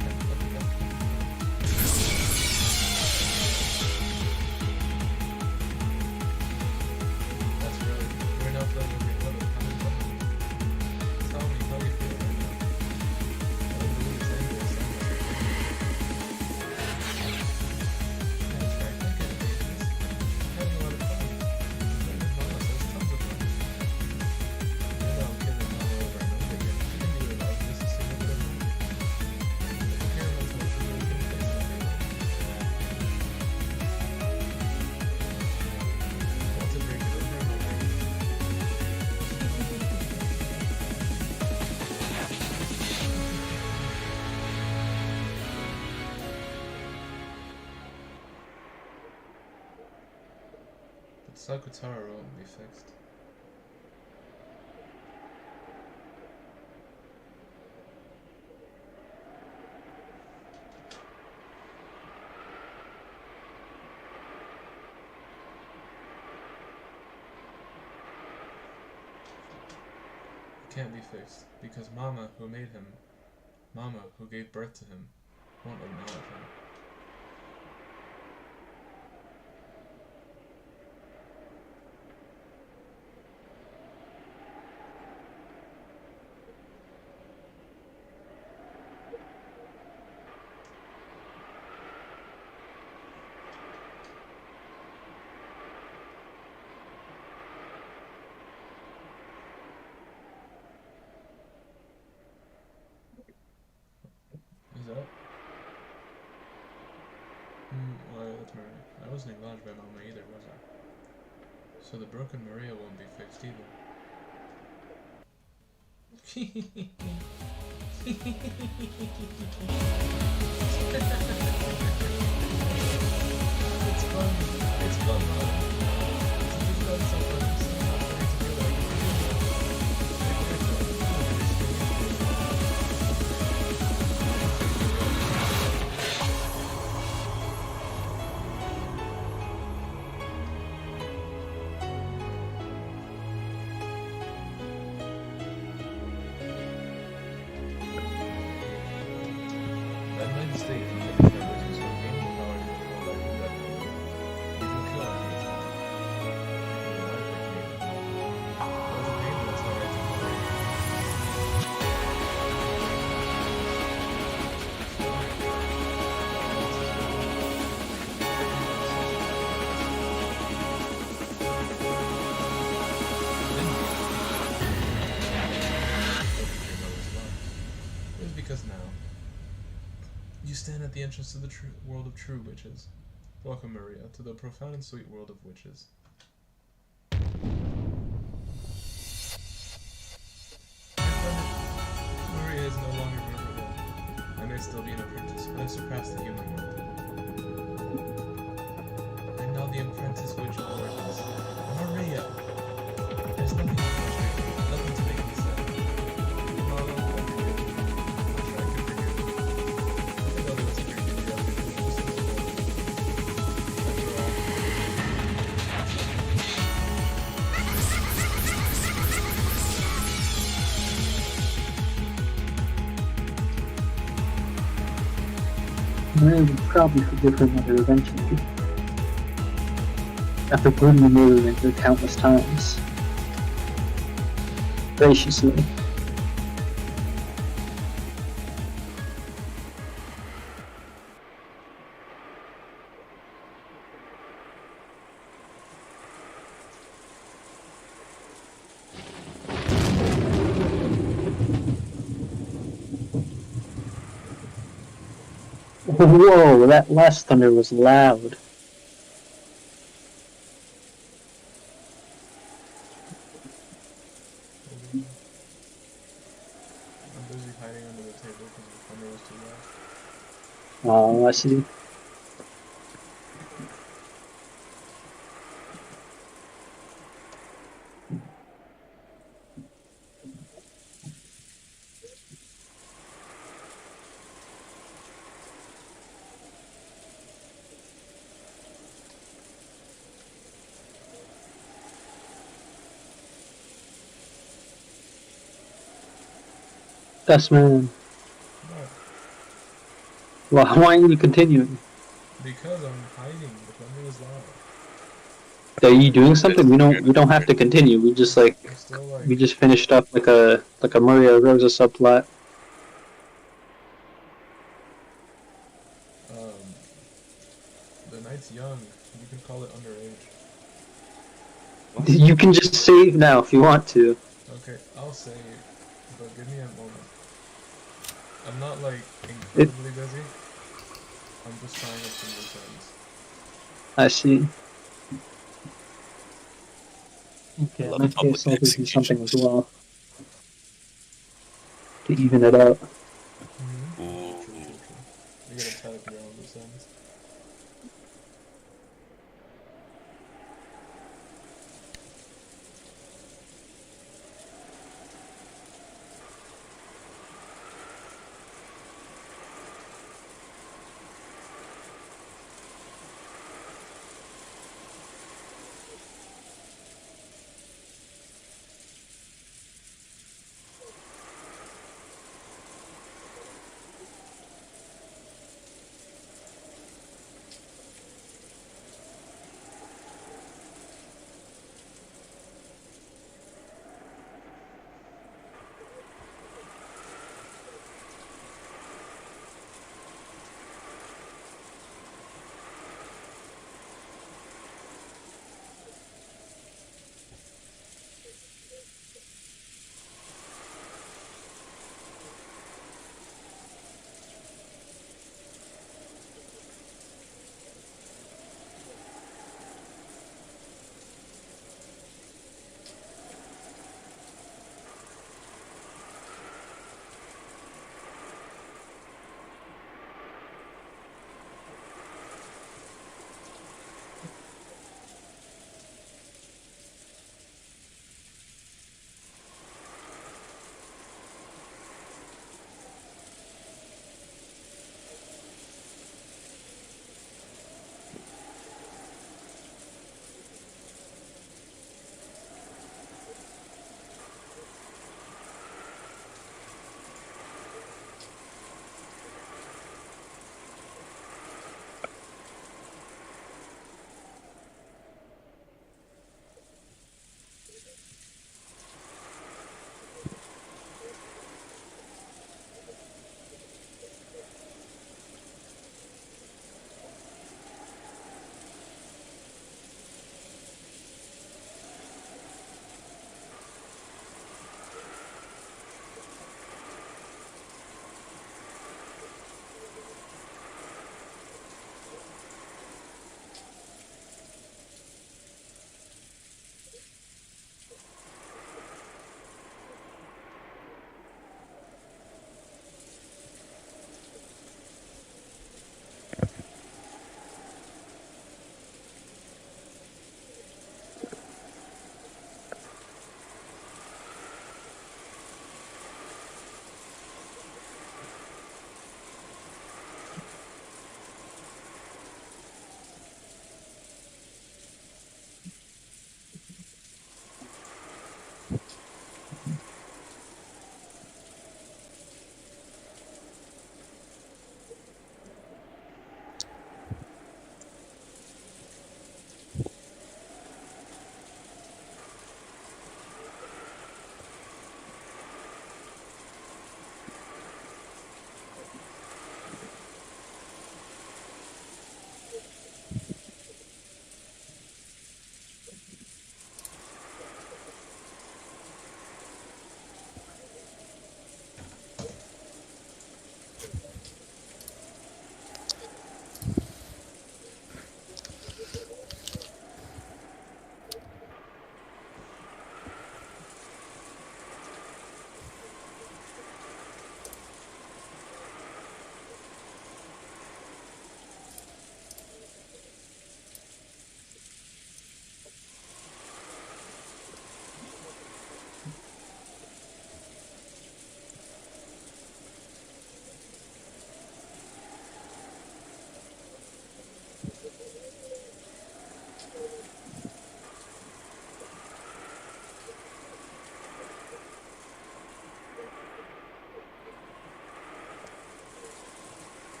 And of course they'll break up. That's right. We're now playing with your brother. Tell me how you feel right now. I don't believe it's anger or something. That's right. I get it, babies. Having a lot of fun. Playing with Mama says tons of fun. You know I'm kidding Mama over and over again. You can do it now. This is so good. If you care about social, you can play something. Want to bring it over and over again. But Sakutara won't be fixed. It can't be fixed because Mama, who made him, Mama, who gave birth to him, won't acknowledge him. Is that? Well, that's Maria. I wasn't acknowledged by Mama either, was I? So the broken Maria won't be fixed either. It's fun. It's fun, Mom. It's fun sometimes. I'm not ready to feel like that my mistake in getting members is when gaining the power to control life and death. You can kill our kids. You can lie for Kate. It was a pain, but it's alright to tolerate. It was because now you stand at the entrance to the world of true witches. Welcome, Maria, to the profound and sweet world of witches. Maria is no longer memorable. I may still be an apprentice, but I've surpassed the human world. I'm now the apprentice witch of orphans. Maria! There's nothing to frustrate me, nothing to make me sad. Mama, I'll forgive you. I'm sure I can forgive you. I think I'll do what's in your duty after this. After all, I would probably forgive her mother eventually. After putting the murder into countless times. Graciously. Whoa, that last thunder was loud. Oh, I see. Dustman. What? Well, why are you continuing? Because I'm hiding. The thunder is loud. Are you doing something? We don't have to continue. We just I'm still like, we just finished up like a Maria Rosa subplot. the night's young. You can call it underage. You can just save now if you want to. Okay, I'll say, but give me a moment. I'm not like It, incredibly busy. I'm just trying up some loose ends. I see. Okay, I in love that public case, I'll do something as executions. well to even it out. Ooh. True. You gotta tie up your own loose ends.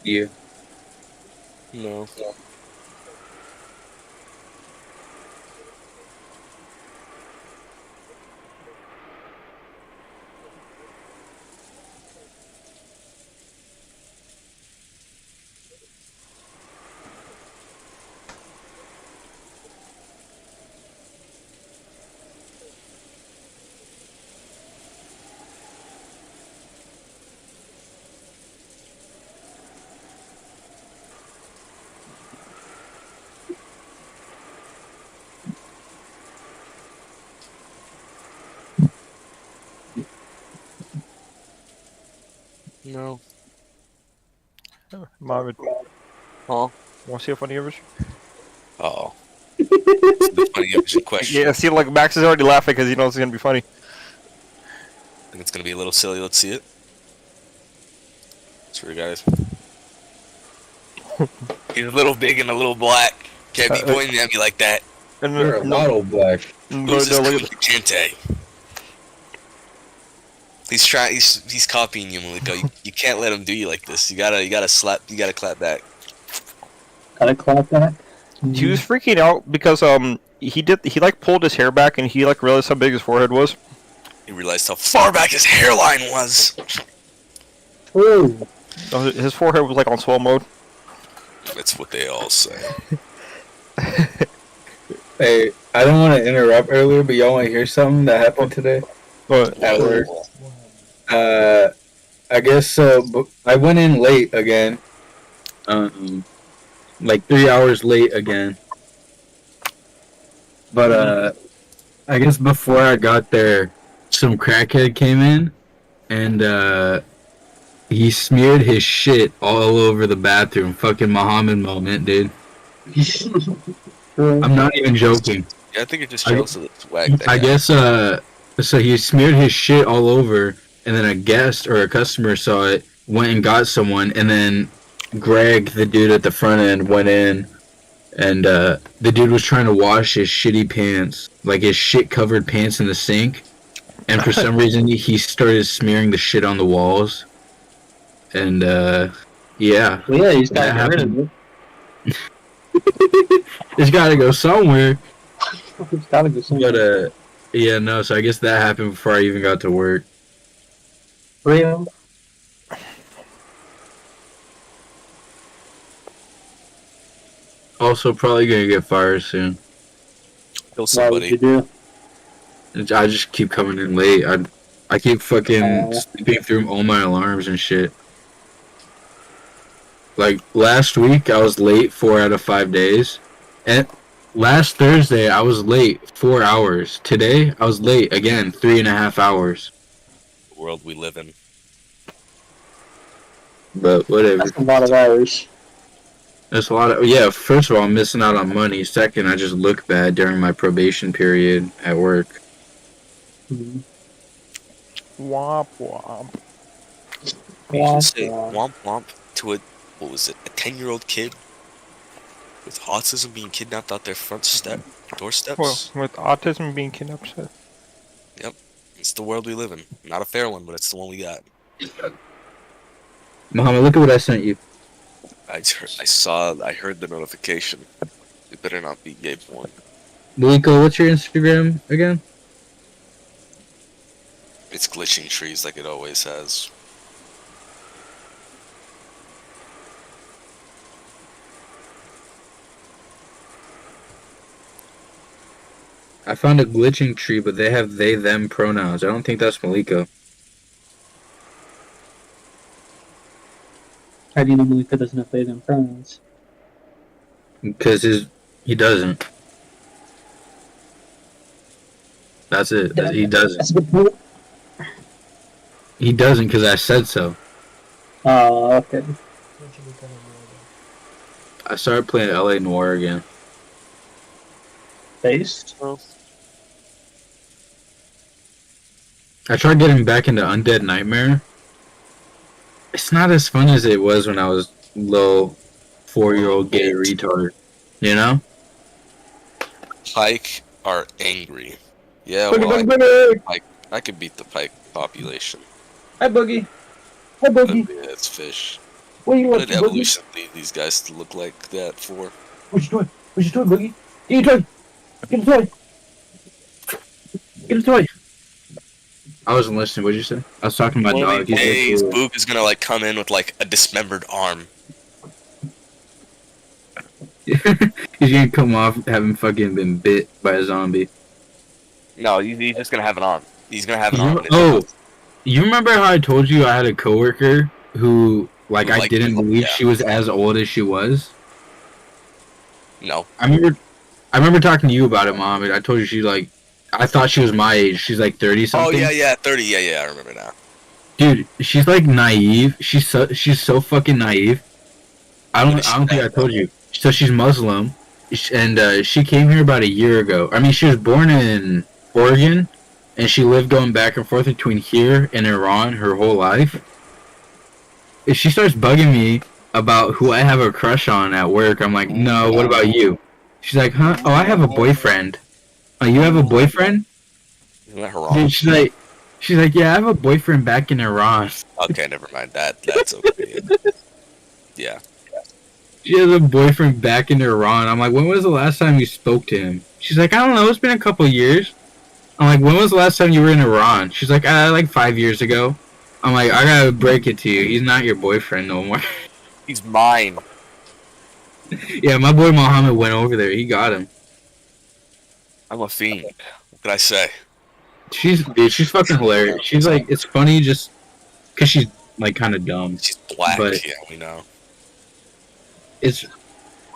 You. No. No. Mohammed, Huh? want to see a funny image? Oh. The funny image in question. Yeah, see, like Max is already laughing because he knows it's gonna be funny. I think it's gonna be a little silly. Let's see it. Sorry, guys. He's a little big and a little black. Can't be pointing at me like that. And You're a model black. Who's this look at Kente? He's copying you, Maliko. You can't let him do you like this. You gotta clap back. Gotta clap back. he was freaking out because he like pulled his hair back and he like realized how big his forehead was. He realized how far back his hairline was. Ooh. His forehead was like on swell mode. That's what they all say. Hey, I don't want to interrupt earlier, but y'all want to hear something that happened today But at work? I guess I went in late again. Like 3 hours late again. But I guess before I got there, some crackhead came in, and he smeared his shit all over the bathroom. Fucking Muhammad moment, dude. I'm not even joking. Yeah, I think it just shows the swag. I guess so he smeared his shit all over, and then a guest or a customer saw it, went and got someone, and then Greg, the dude at the front end, went in, and the dude was trying to wash his shitty pants, like his shit covered pants in the sink, and for some reason he started smearing the shit on the walls, and yeah. Well, yeah, he's got That rid of it. It's gotta go somewhere. He's gotta go somewhere. But yeah, no, so I guess that happened before I even got to work. Real. Also, probably gonna get fired soon. Kill Why would somebody. you do? I just keep coming in late. I keep fucking sleeping through all my alarms and shit. Like last week, I was late 4 out of 5 days, and last Thursday I was late 4 hours. Today I was late again 3.5 hours. The world we live in. But whatever. That's a lot of hours. That's a lot of First of all, I'm missing out on money. Second, I just look bad during my probation period at work. Mhm. womp womp. You should say Yeah. womp womp to a 10-year-old kid with autism being kidnapped out their front step. Doorsteps. Well, with autism being kidnapped. It's the world we live in. Not a fair one, but it's the one we got. Muhammad, look at what I sent you. I heard the notification. It better not be gay porn. Maliko, what's your Instagram again? It's glitching trees like it always has. I found a glitching tree, but they have they them pronouns. I don't think that's Maliko. How do you know Malika doesn't have they them pronouns? Because he doesn't. That's it. He doesn't. That's a good point. He doesn't because I said so. Oh, okay. What should we kind of I started playing LA Noir again. Based? I tried getting back into Undead Nightmare. It's not as fun as it was when I was little 4-year-old gay retard. You know? Pike are angry. Yeah, Boogie, well, boogie, boogie! I could beat the pike population. Hi, Boogie! Hi, But Boogie! yeah, it's fish. What are you What up did to, Boogie? evolution lead these guys to look like that for? What you doing? What you doing, Boogie? Get your toy! Get a toy! Get a toy! I wasn't listening. What did you say? I was talking to my dog. He's Hey, like, Spook is gonna like come in with like a dismembered arm. he's gonna come off having fucking been bit by a zombie. No, he's just gonna have an arm. He's gonna have an arm. You remember how I told you I had a coworker who, like, I Like, didn't believe yeah. she was as old as she was? No. I remember talking to you about it, Mom. I told you she, like, I thought she was my age. She's like 30 Oh something. yeah, 30. Yeah, I remember now. Dude, she's like naive. She's so fucking naive. I don't think I told you. So she's Muslim, and she came here about a year ago. I mean, she was born in Oregon, and she lived going back and forth between here and Iran her whole life. If she starts bugging me about who I have a crush on at work, I'm like, no, what about you? She's like, huh? Oh, I have a boyfriend. Oh, you have a boyfriend? Isn't that wrong? Dude, she's like, yeah, I have a boyfriend back in Iran. Okay, never mind. That's okay. Yeah. She has a boyfriend back in Iran. I'm like, when was the last time you spoke to him? She's like, I don't know, it's been a couple years. I'm like, when was the last time you were in Iran? She's like, like 5 years ago. I'm like, I gotta break it to you. He's not your boyfriend no more. He's mine. Yeah, my boy Muhammad went over there. He got him. I'm a fiend. What can I say? She's fucking hilarious. She's like, it's funny just because she's like kind of dumb. She's black. But- Yeah, we know.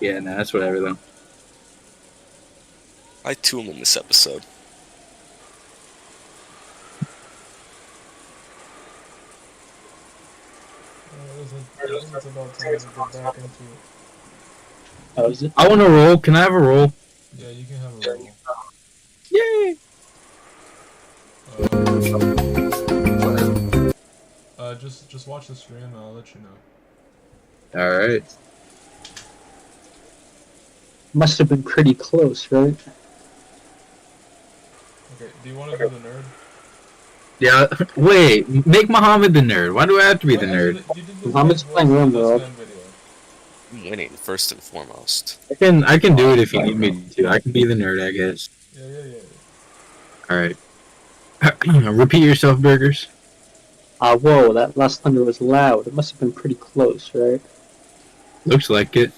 Yeah, nah, that's whatever though. I too am in this episode. I think it's about time to get back into it. How is it? I want to roll. Can I have a roll? Yeah, you can have a roll. Yay! Just watch the stream and I'll let you know. All right. Must have been pretty close, right? Okay, do you want to do the nerd? Yeah. Wait. Make Muhammad the nerd. Why do I have to be the Well, nerd? actually, you did the Muhammad's voice playing in World the War. Stan video. I'm winning first and foremost. I can do it if you need me to. I can be the nerd, I guess. Yeah. All right. Repeat yourself, burgers. Whoa, that last thunder was loud. It must have been pretty close, right? Looks like it.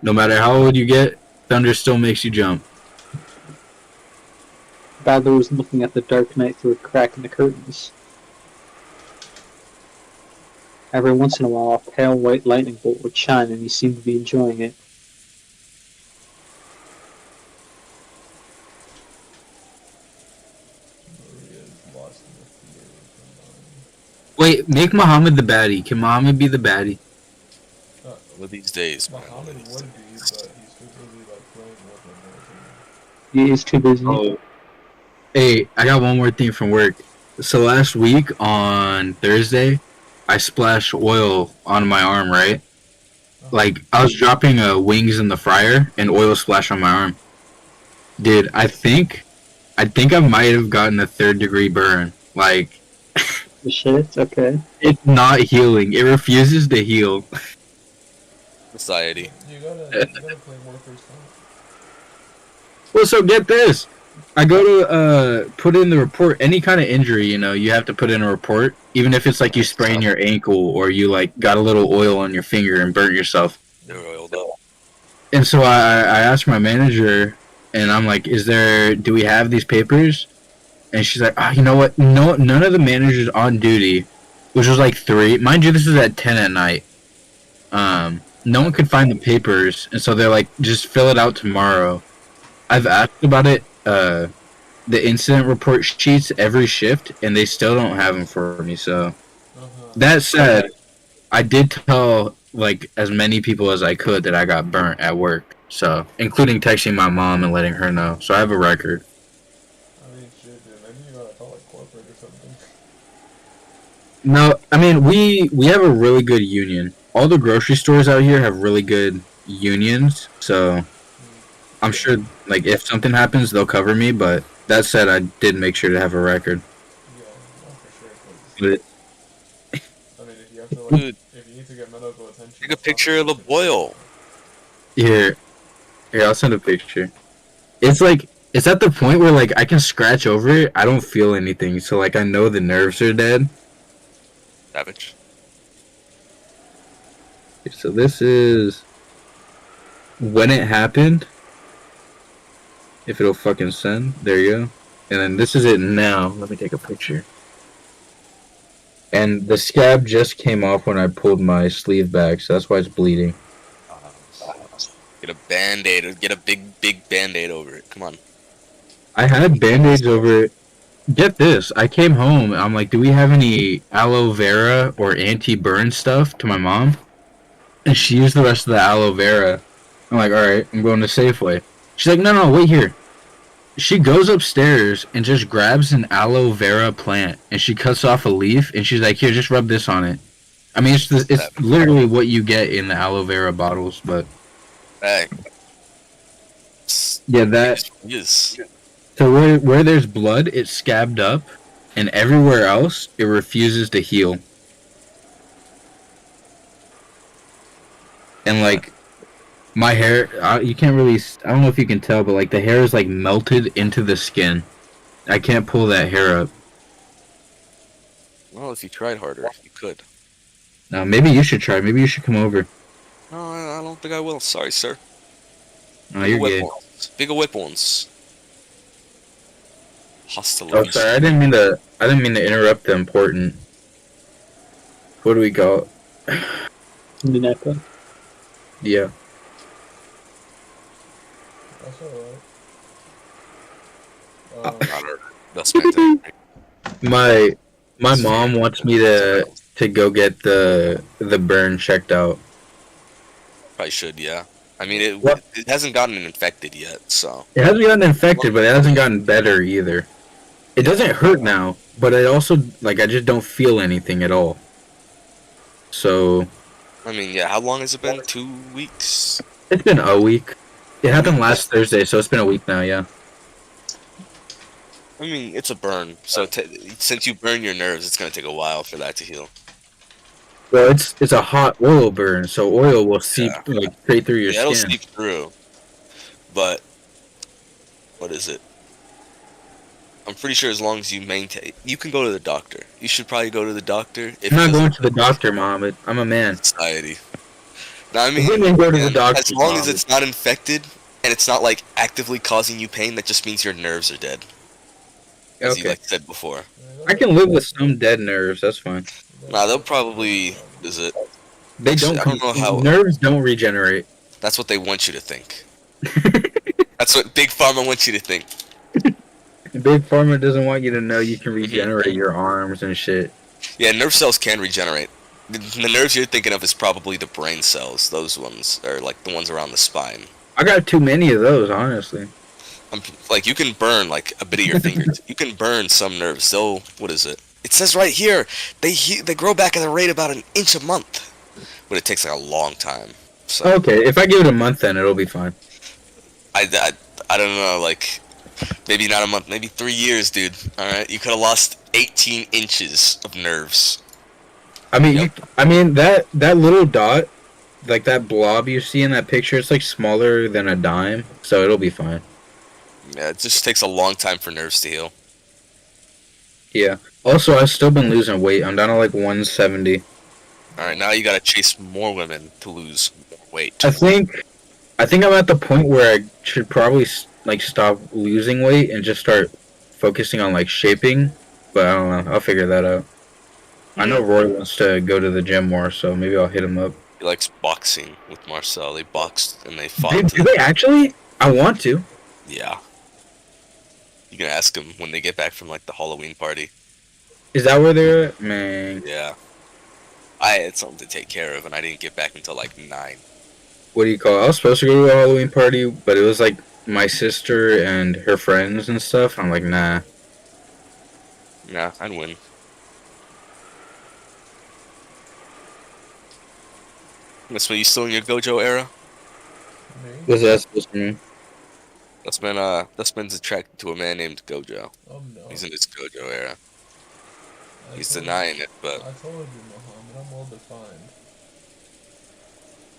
No matter how old you get, thunder still makes you jump. Badler was looking at the dark night through a crack in the curtains. Every once in a while, a pale white lightning bolt would shine, and he seemed to be enjoying it. Maria is lost in the theater. Wait, make Muhammad the baddie. Can Muhammad be the baddie? One of these days, man. Muhammad one of these would be, days. but he's too busy like playing with him. He is too busy. Oh. Hey, I got one more thing from work. So last week on Thursday, I splashed oil on my arm, right? Like I was dropping wings in the fryer and oil splashed on my arm. Dude, I think I might have gotten a 3rd-degree burn. Like The shit. Okay. it's not healing. It refuses to heal. Society. You gotta claim workers' comp. Well, so get this. I go to put in the report. Any kind of injury, you have to put in a report, even if it's like you sprain your ankle or you like got a little oil on your finger and burnt yourself. They're oiled up. And so I asked my manager, and I'm like, do we have these papers? And she's like, you know what? No, none of the managers on duty, which was like 3. Mind you, this was at 10 at night. No one could find the papers, and so they're like, just fill it out tomorrow. I've asked about it, the incident report sheets every shift, and they still don't have them for me. So that said, I did tell like as many people as I could that I got burnt at work. So including texting my mom and letting her know. So I have a record. I mean, shit, dude. Maybe you gotta call like corporate or something. No, I mean we have a really good union. All the grocery stores out here have really good unions. So I'm sure like if something happens, they'll cover me. But that said, I did make sure to have a record. Yeah, no, for sure. 'Cause, But I mean, if you have to like, Dude, if you need to get medical attention, take a picture of the boil. here, I'll send a picture. It's like it's at the point where like I can scratch over it. I don't feel anything, so like I know the nerves are dead. Savage. So this is when it happened. If it'll fucking send, there you go. And then this is it now. Let me take a picture. And the scab just came off when I pulled my sleeve back, so that's why it's bleeding. Get a band-aid. Get a big band-aid over it. Come on. I had band-aids over it. Get this. I came home. I'm like, do we have any aloe vera or anti-burn stuff to my mom? And she used the rest of the aloe vera. I'm like, alright, I'm going to Safeway. She's like, no, wait here. She goes upstairs and just grabs an aloe vera plant and she cuts off a leaf and she's like, here, just rub this on it. I mean, it's literally what you get in the aloe vera bottles, but Hey. yeah, that. Yes. So where there's blood, it's scabbed up, and everywhere else, it refuses to heal. And like, my hair, you can't really, I don't know if you can tell, but like the hair is like melted into the skin. I can't pull that hair up. Well, if you tried harder, you could. Now, maybe you should try. Maybe you should come over. No, I don't think I will. Sorry, sir. Oh, you're whip good. ones. Bigger whip ones. Hostile. Oh, sorry. I didn't mean to interrupt the important. What do we call it? Umineko. Yeah. That's alright. That's my My mom wants me to go get the burn checked out. Probably should, yeah. I mean, What? it hasn't gotten infected yet, so. It hasn't gotten infected, but it hasn't gotten better either. It doesn't hurt now, but it also like I just don't feel anything at all. So I mean, yeah. How long has it been? 2 weeks. it's been a week. It happened last Thursday, so it's been a week now. Yeah. I mean, it's a burn, so since you burn your nerves, it's gonna take a while for that to heal. Well, it's a hot oil burn, so oil will seep like straight through your Yeah, it'll skin. seep through. But what is it? I'm pretty sure as long as you maintain, you can go to the doctor. You should probably go to the doctor. If I'm not it going doesn't- to the doctor, Mohammed. I'm a man. Society. No, I mean, Women go to the man, doctor, as long as Mohammed. it's not infected and it's not like actively causing you pain, that just means your nerves are dead. As you Okay. like said before. I can live with some dead nerves. That's fine. Nah, they'll probably. Is it? They Actually, don't. I don't know how- Nerves don't regenerate. That's what they want you to think. That's what Big Pharma wants you to think. Big Pharma doesn't want you to know you can regenerate your arms and shit. Yeah, nerve cells can regenerate. The nerves you're thinking of is probably the brain cells. Those ones are like the ones around the spine. I got too many of those, honestly. Like you can burn like a bit of your fingers. You can burn some nerves. They'll. What is it? It says right here they grow back at a rate about an inch a month, but it takes like a long time. So Okay, if I give it a month, then it'll be fine. I don't know, like maybe not a month, maybe 3 years, dude. All right, you could have lost 18 inches of nerves. I mean, Yep. that little dot, like that blob you see in that picture, it's like smaller than a dime, so it'll be fine. Yeah, it just takes a long time for nerves to heal. Yeah. Also, I've still been losing weight. I'm down to like 170. All right, now you gotta chase more women to lose more weight. I think I'm at the point where I should probably like stop losing weight and just start focusing on like shaping. But I don't know. I'll figure that out. I know Roy wants to go to the gym more, so maybe I'll hit him up. He likes boxing with Marcel. They boxed and they Do, fought. do they actually? I want to. Yeah. You can ask them when they get back from like the Halloween party. Is that where they're at? Man, Yeah. I had something to take care of and I didn't get back until like 9. what do you call it? I was supposed to go to a Halloween party, but it was like my sister and her friends and stuff. I'm like, nah. Nah, I'd win. That's when you still in your Gojo era? Me? What's that supposed to mean? That's been attracted to a man named Gojo. Oh no. He's in his Gojo era. I He's told- denying it, but I told you, Muhammad, I'm well defined.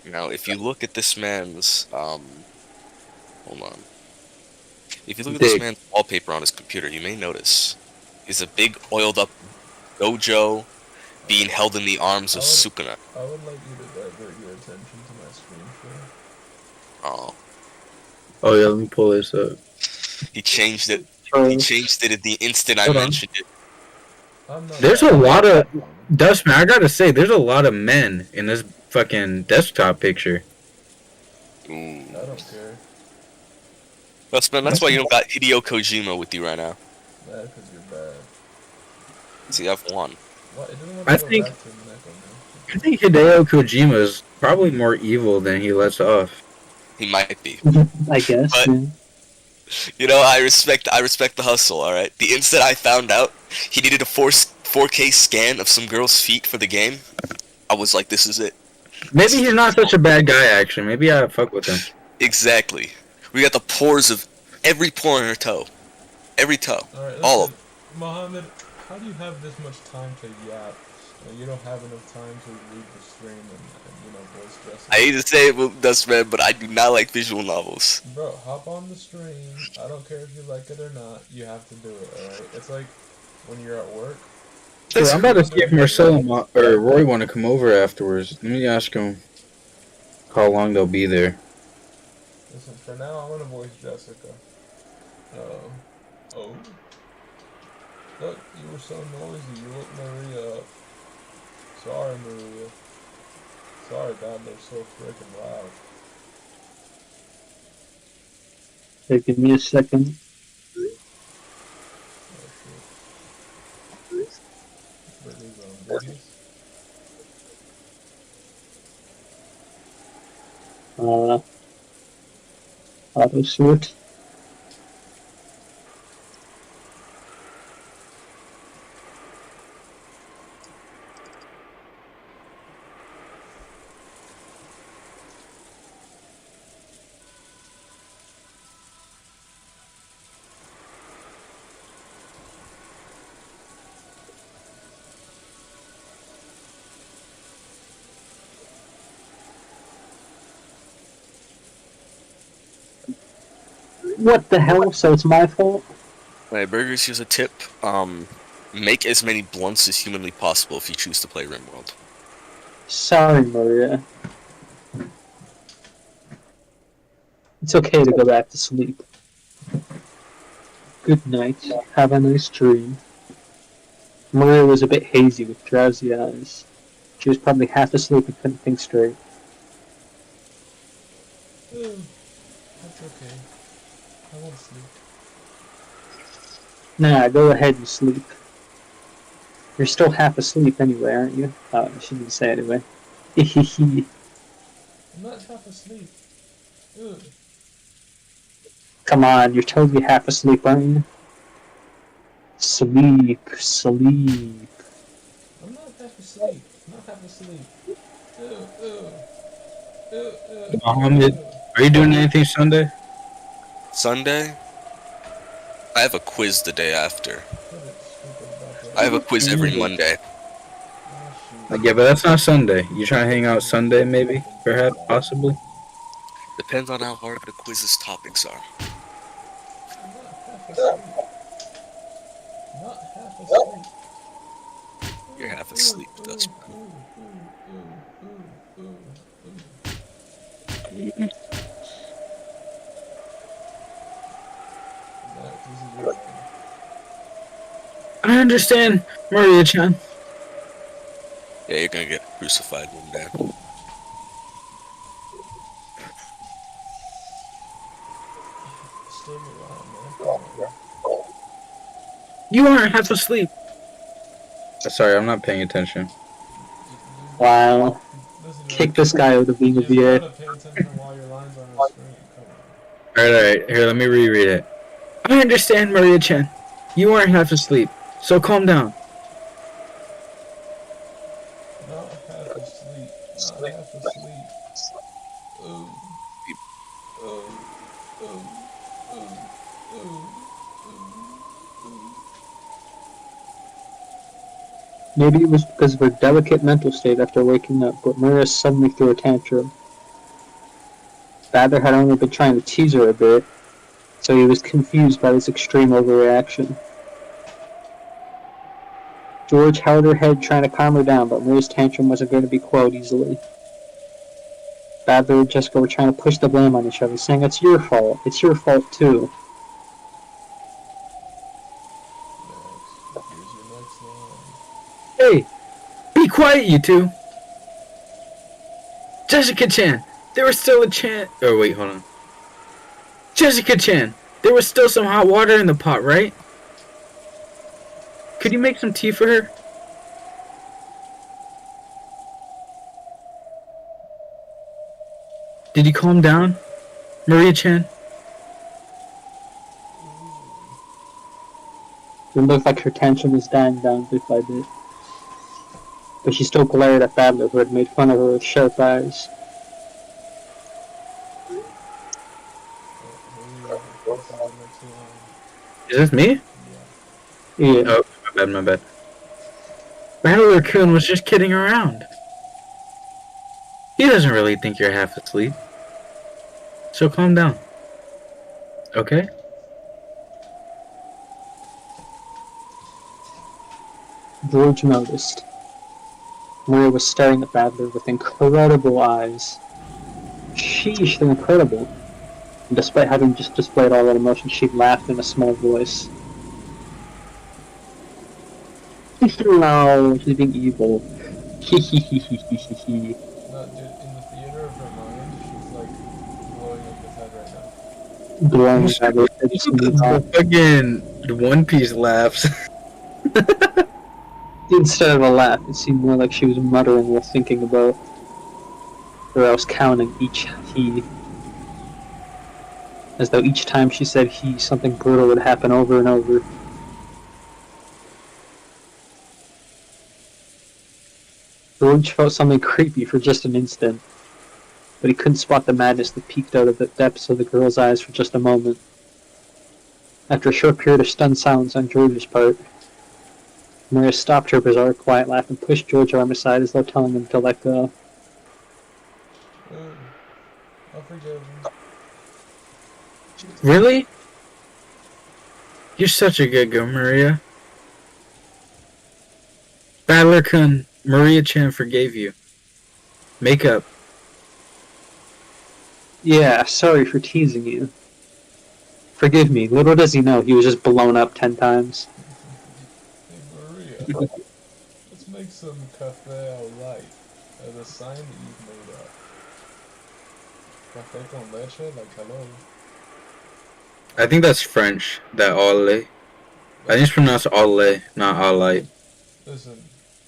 now if you look at this man's hold on. If you look at this Dick. man's wallpaper on his computer, you may notice he's a big oiled up Gojo being held in the arms of Sukuna. I would like you to divert your attention to my screen share. Oh. Oh yeah, let me pull this up. He changed it. So, He changed it at the instant I Hold on. mentioned it. I'm not There's a lot of Dustman. I gotta say, there's a lot of men in this fucking desktop picture. Ooh. I don't care. That's why you don't got Hideo Kojima with you right now. Bad because you're bad. See, I've won. What? It doesn't want I to go think- back to Umineko, I think Hideo Kojima is probably more evil than he lets off. He might be. I guess. But- Yeah. You know, I respect the hustle, alright? The instant I found out he needed a 4K scan of some girl's feet for the game, I was like, this is it. Maybe he's not such a bad guy, actually. Maybe I fuck with him. Exactly. We got the pores of every pore in her toe. Every toe. Alright, All of listen, Mohammed, how do you have this much time to yap? You don't have enough time to read the stream and voice dress. I hate to say it, Dustman, but I do not like visual novels. Bro, hop on the stream. I don't care if you like it or not. You have to do it, alright? It's like when you're at work. Sure, I'm about to see if Marcel or Roy want to come over afterwards. Let me ask him how long they'll be there. Listen, for now, I'm gonna voice Jessica. Oh. Look, you were so noisy. You woke Maria up. Sorry, Maria. Sorry, God, they're so freaking loud. Hey, give me a second. Oh, shit. Brittany's on business. Auto sort. What the hell? So it's my fault? Alright, Burgers, here's a tip. Make as many blunts as humanly possible if you choose to play RimWorld. Sorry, Maria. It's okay to go back to sleep. Good night. Have a nice dream. Maria was a bit hazy with drowsy eyes. She was probably half asleep and couldn't think straight. That's okay. I won't sleep. Nah, go ahead and sleep. You're still half asleep anyway, aren't you? Oh, I shouldn't say anyway. Hehehe. I'm not half asleep. Ugh. Come on, you're totally half asleep, aren't you? Sleep, sleep. I'm not half asleep. I'm not half asleep. Ugh, ugh. Mohammed, are you doing anything Sunday? Sunday, I have a quiz the day after. What is stupid about that? I have a quiz every Jesus. Monday. Oh, shoot. Like, yeah, but that's not Sunday. You trying to hang out Sunday, maybe? Perhaps, possibly? Depends on how hard the quiz's topics are. I'm not half asleep. Not half asleep. You're half asleep, that's fine. Max, this is your turn. I understand, Maria-chan. Yeah, you're gonna get crucified one day. Still around, man. Come on. You aren't half asleep. Sorry, I'm not paying attention. Wow. Listen, Kick this guy out of being a you just VA. gotta pay attention while your lines on the screen. Come on. Alright, here, let me reread it. I understand, Maria-chan. You aren't half asleep, so calm down. Not half asleep. Not half asleep. Ooh. Ooh. Ooh. Ooh. Ooh. Maybe it was because of her delicate mental state after waking up, but Maria suddenly threw a tantrum. Badler had only been trying to tease her a bit, so he was confused by this extreme overreaction. George held her head trying to calm her down, but Maria's tantrum wasn't going to be quelled easily. Badler and Jessica were trying to push the blame on each other, saying, "It's your fault. It's your fault, too." Next. Here's your next line. Hey, be quiet, you two. Jessica-chan, there was still a chance. Oh, wait, hold on. Jessica-chan, there was still some hot water in the pot, right? Could you make some tea for her? Did you calm down, Maria-chan? It looked like her tension was dying down bit by bit. But she still glared at Badler, who had made fun of her with sharp eyes. This is the next line. Is this me? Yeah. Yeah. Oh, my bad. Badler-kun was just kidding around. He doesn't really think you're half asleep. So calm down. Okay? George noticed. Maria was staring at Badler with incredible eyes. Sheesh, they're incredible. And despite having just displayed all that emotion, she laughed in a small voice. No, she's being evil. Hehehehehehe. No, dude, in the theater of her mind, she's like blowing up his head right now. Blowing Badler. Fucking One Piece laughs. Instead of a laugh, it seemed more like she was muttering while thinking about, or else counting each he. As though each time she said he, something brutal would happen over and over. George felt something creepy for just an instant, but he couldn't spot the madness that peeked out of the depths of the girl's eyes for just a moment. After a short period of stunned silence on George's part, Maria stopped her bizarre quiet laugh and pushed George's arm aside as though telling him to let go. Ooh. I'll forgive you. Really? You're such a good girl, Maria. Badler-kun, Maria-chan forgave you. Make up. Yeah, sorry for teasing you. Forgive me, little does he know he was just blown up 10 times. Hey, Maria. Let's make some cafe au lait as a sign that you've made up. Café con leche, like hello. I think that's French, that ole. I think it's pronounced ole, not alite. Listen,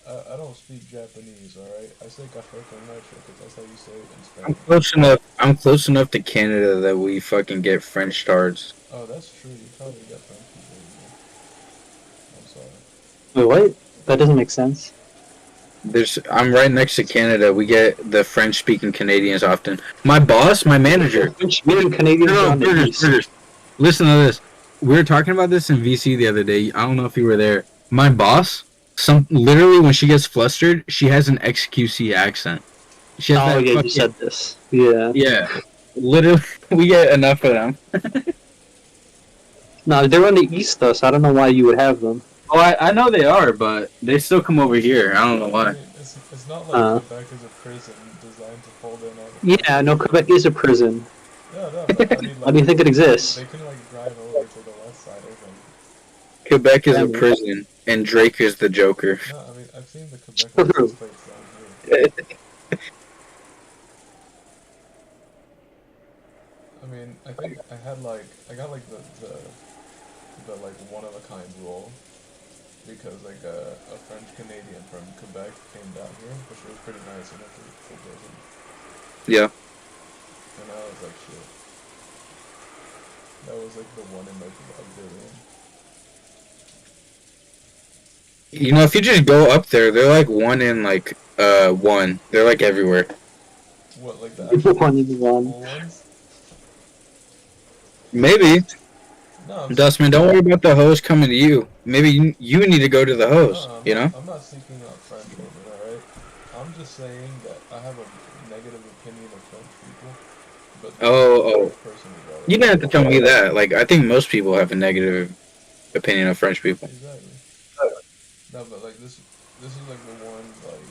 I don't speak Japanese, alright? I say café con leche because that's how you say it in I'm Spanish. close enough to Canada that we fucking get French tards. Oh, that's true. You probably got French people in there. I'm sorry. Wait, what? That doesn't make sense. I'm right next to Canada. We get the French-speaking Canadians often. My boss, my manager. French-speaking Canadians are on the east. Burgers. Listen to this. We were talking about this in VC the other day. I don't know if you were there. My boss, literally when she gets flustered, she has an XQC accent. She has Oh that yeah, fucking, you said this. Yeah. yeah. Literally, we get enough of them. No, they're on the east though, so I don't know why you would have them. Oh, I know they are, but they still come over here. I don't know I why. mean, it's not like Quebec is a prison designed to hold in all the Yeah, no, Quebec is a prison. Yeah, no, but I mean, Why do you think it exists? They can like drive over to the west side or something. Quebec is Yeah, a man. prison, and Drake is the Joker. No, I mean, I've seen the Quebec license plates down here. I mean, I think I got like the like one of a kind rule because like a French Canadian from Quebec came down here, which was pretty nice enough for prison. Yeah. And I was like, shit. That was like the one in like a billion. You know, if you just go up there, they're like one in like one. They're like everywhere. What, like the People actual want to be on. full ones? Maybe. No, Dustman, don't worry about the host coming to you. Maybe you need to go to the host, you know? I'm not seeking out French women, alright? I'm just saying that I have a negative opinion of French people. But Oh. person is alright. You didn't have to tell me that. Like, I think most people have a negative opinion of French people. Exactly. No, but like this is like the one like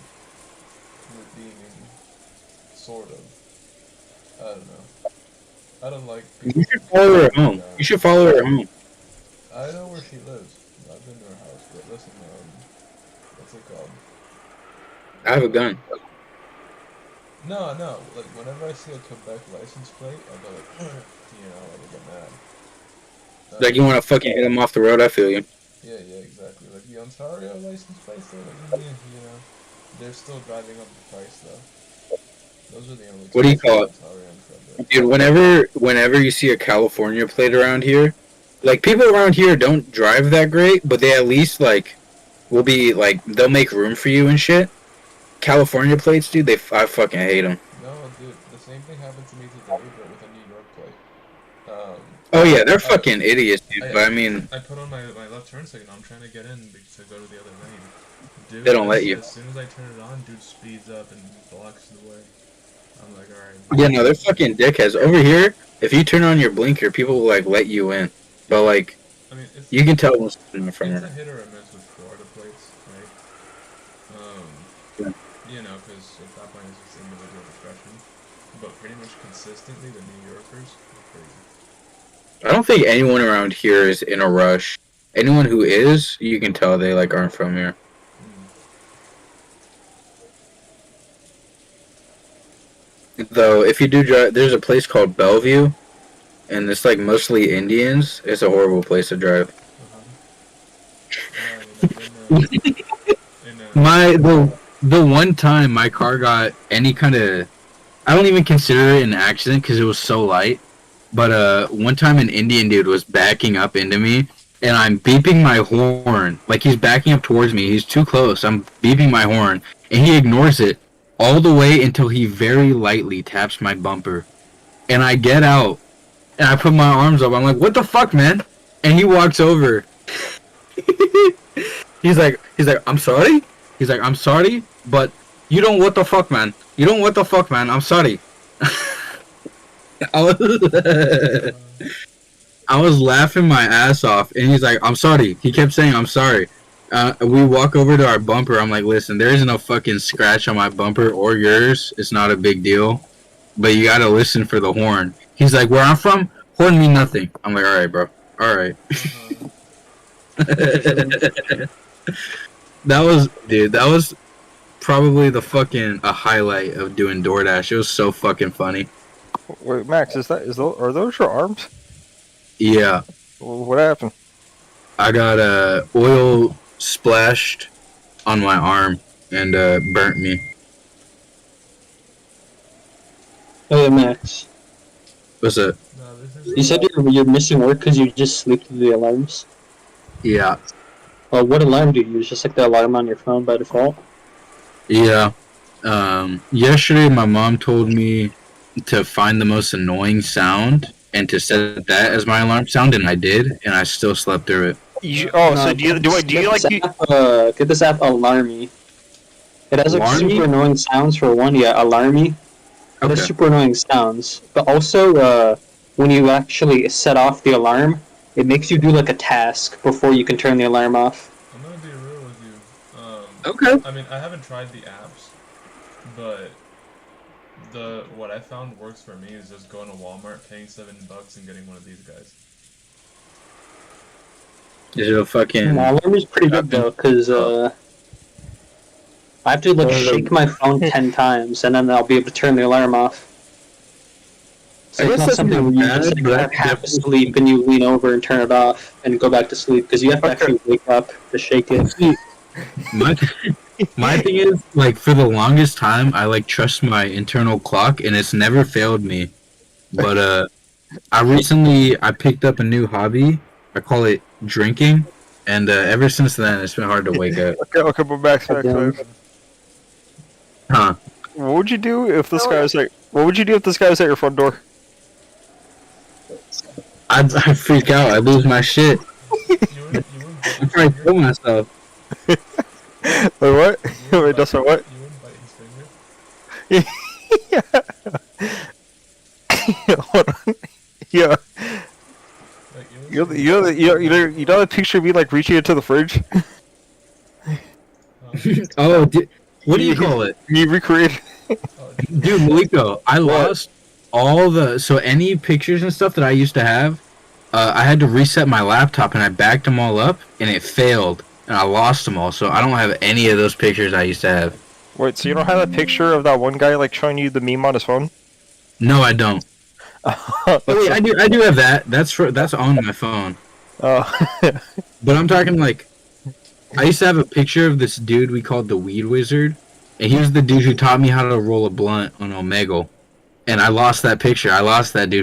redeeming sort of. I don't know. I don't like people. You should follow her home. You should follow her home. I know where she lives. I've been to her house, but listen, what's it called? I have a gun. No, like whenever I see a Quebec license plate, I go like, you know, like I get mad. Like, you want to fucking hit him off the road, I feel you. Yeah, exactly. Like the Ontario license plates, they're like, you know, they're still driving up the price though. Those are the only. What do you call it? Ontario and Quebec. Dude, whenever you see a California plate around here, like, people around here don't drive that great, but they at least, like, will be, like, they'll make room for you and shit. California plates, dude, I fucking hate them. No, dude, the same thing happened to me today, but with a New York plate. Oh, yeah, they're fucking idiots, dude, but I mean, I put on my left turn signal. I'm trying to get in to go to the other lane. Dude, They don't let you. As soon as I turn it on, dude speeds up and blocks the way. I'm like, alright. yeah, no, they're fucking dickheads. Over here, if you turn on your blinker, people will, like, let you in. But, like, I mean, it's, you can tell when someone's in front it's of a her. hit or a miss with Florida plates, right? You know, because at that point it's just individual discretion. But pretty much consistently, the New Yorkers are crazy. I don't think anyone around here is in a rush. Anyone who is, you can tell they, like, aren't from here. Though, if you do drive, there's a place called Bellevue, and it's, like, mostly Indians. It's a horrible place to drive. The one time my car got any kind of, I don't even consider it an accident because it was so light. But one time an Indian dude was backing up into me, and I'm beeping my horn. Like, he's backing up towards me. He's too close. I'm beeping my horn, and he ignores it all the way until he very lightly taps my bumper. And I get out, and I put my arms up. I'm like, what the fuck, man? And he walks over. He's like, I'm sorry? He's like, I'm sorry, but you don't what the fuck, man. You don't what the fuck, man. I'm sorry. I was laughing my ass off, and he's like, I'm sorry. He kept saying, I'm sorry. We walk over to our bumper. I'm like, listen, there isn't a fucking scratch on my bumper or yours. It's not a big deal. But you gotta listen for the horn. He's like, where I'm from, horn mean nothing. I'm like, alright, bro. Alright. That was probably the fucking a highlight of doing DoorDash. It was so fucking funny. Wait, Max, are those your arms? Yeah. What happened? I got oil splashed on my arm and burnt me. Hey, Max. What's that? You said you're missing work because you just sleep through the alarms? Yeah. Well, what alarm do you use? Just like the alarm on your phone by default? Yeah. Yesterday, my mom told me to find the most annoying sound and to set that as my alarm sound, and I did, and I still slept through it. So do you like you? Get this app Alarmy. It has like Alarmy? super annoying sounds for one. Yeah, Alarmy. It has Okay. super annoying sounds, but also when you actually set off the alarm, it makes you do like a task before you can turn the alarm off. I'm gonna be real with you. Okay. I mean, I haven't tried the apps, but what I found works for me is just going to Walmart, paying $7, and getting one of these guys. Is it a fucking? No, Alarmy's pretty good though, because I have to like shake my phone 10 times, and then I'll be able to turn the alarm off. So I it's guess not that's something not where you bad, just like, but are half definitely- asleep and you lean over and turn it off and go back to sleep, because you have to Okay. actually wake up to shake it. See, my my thing is like for the longest time I like trust my internal clock and it's never failed me. But I picked up a new hobby. I call it drinking, and ever since then it's been hard to wake up. Okay, but Max. Goddamn. Huh? What would you do if this guy was like? What would you do if this guy was at your front door? I freak out. I lose my shit. You wouldn't I probably kill myself. Wait, what? Wait, that's what? You wouldn't bite his finger. Hold on. Yeah. Like, You know that picture of me like reaching into the fridge? Oh, what do you call it? Me recreated. Dude, Maliko, I lost all any pictures and stuff that I used to have. I had to reset my laptop and I backed them all up and it failed and I lost them all. So I don't have any of those pictures I used to have. Wait, so you don't have that picture of that one guy like showing you the meme on his phone? No, I don't. Oh, wait, I do have that. That's on my phone. Oh. But I'm talking like, I used to have a picture of this dude we called the Weed Wizard, and he was the dude who taught me how to roll a blunt on Omegle. And I lost that picture. I lost that dude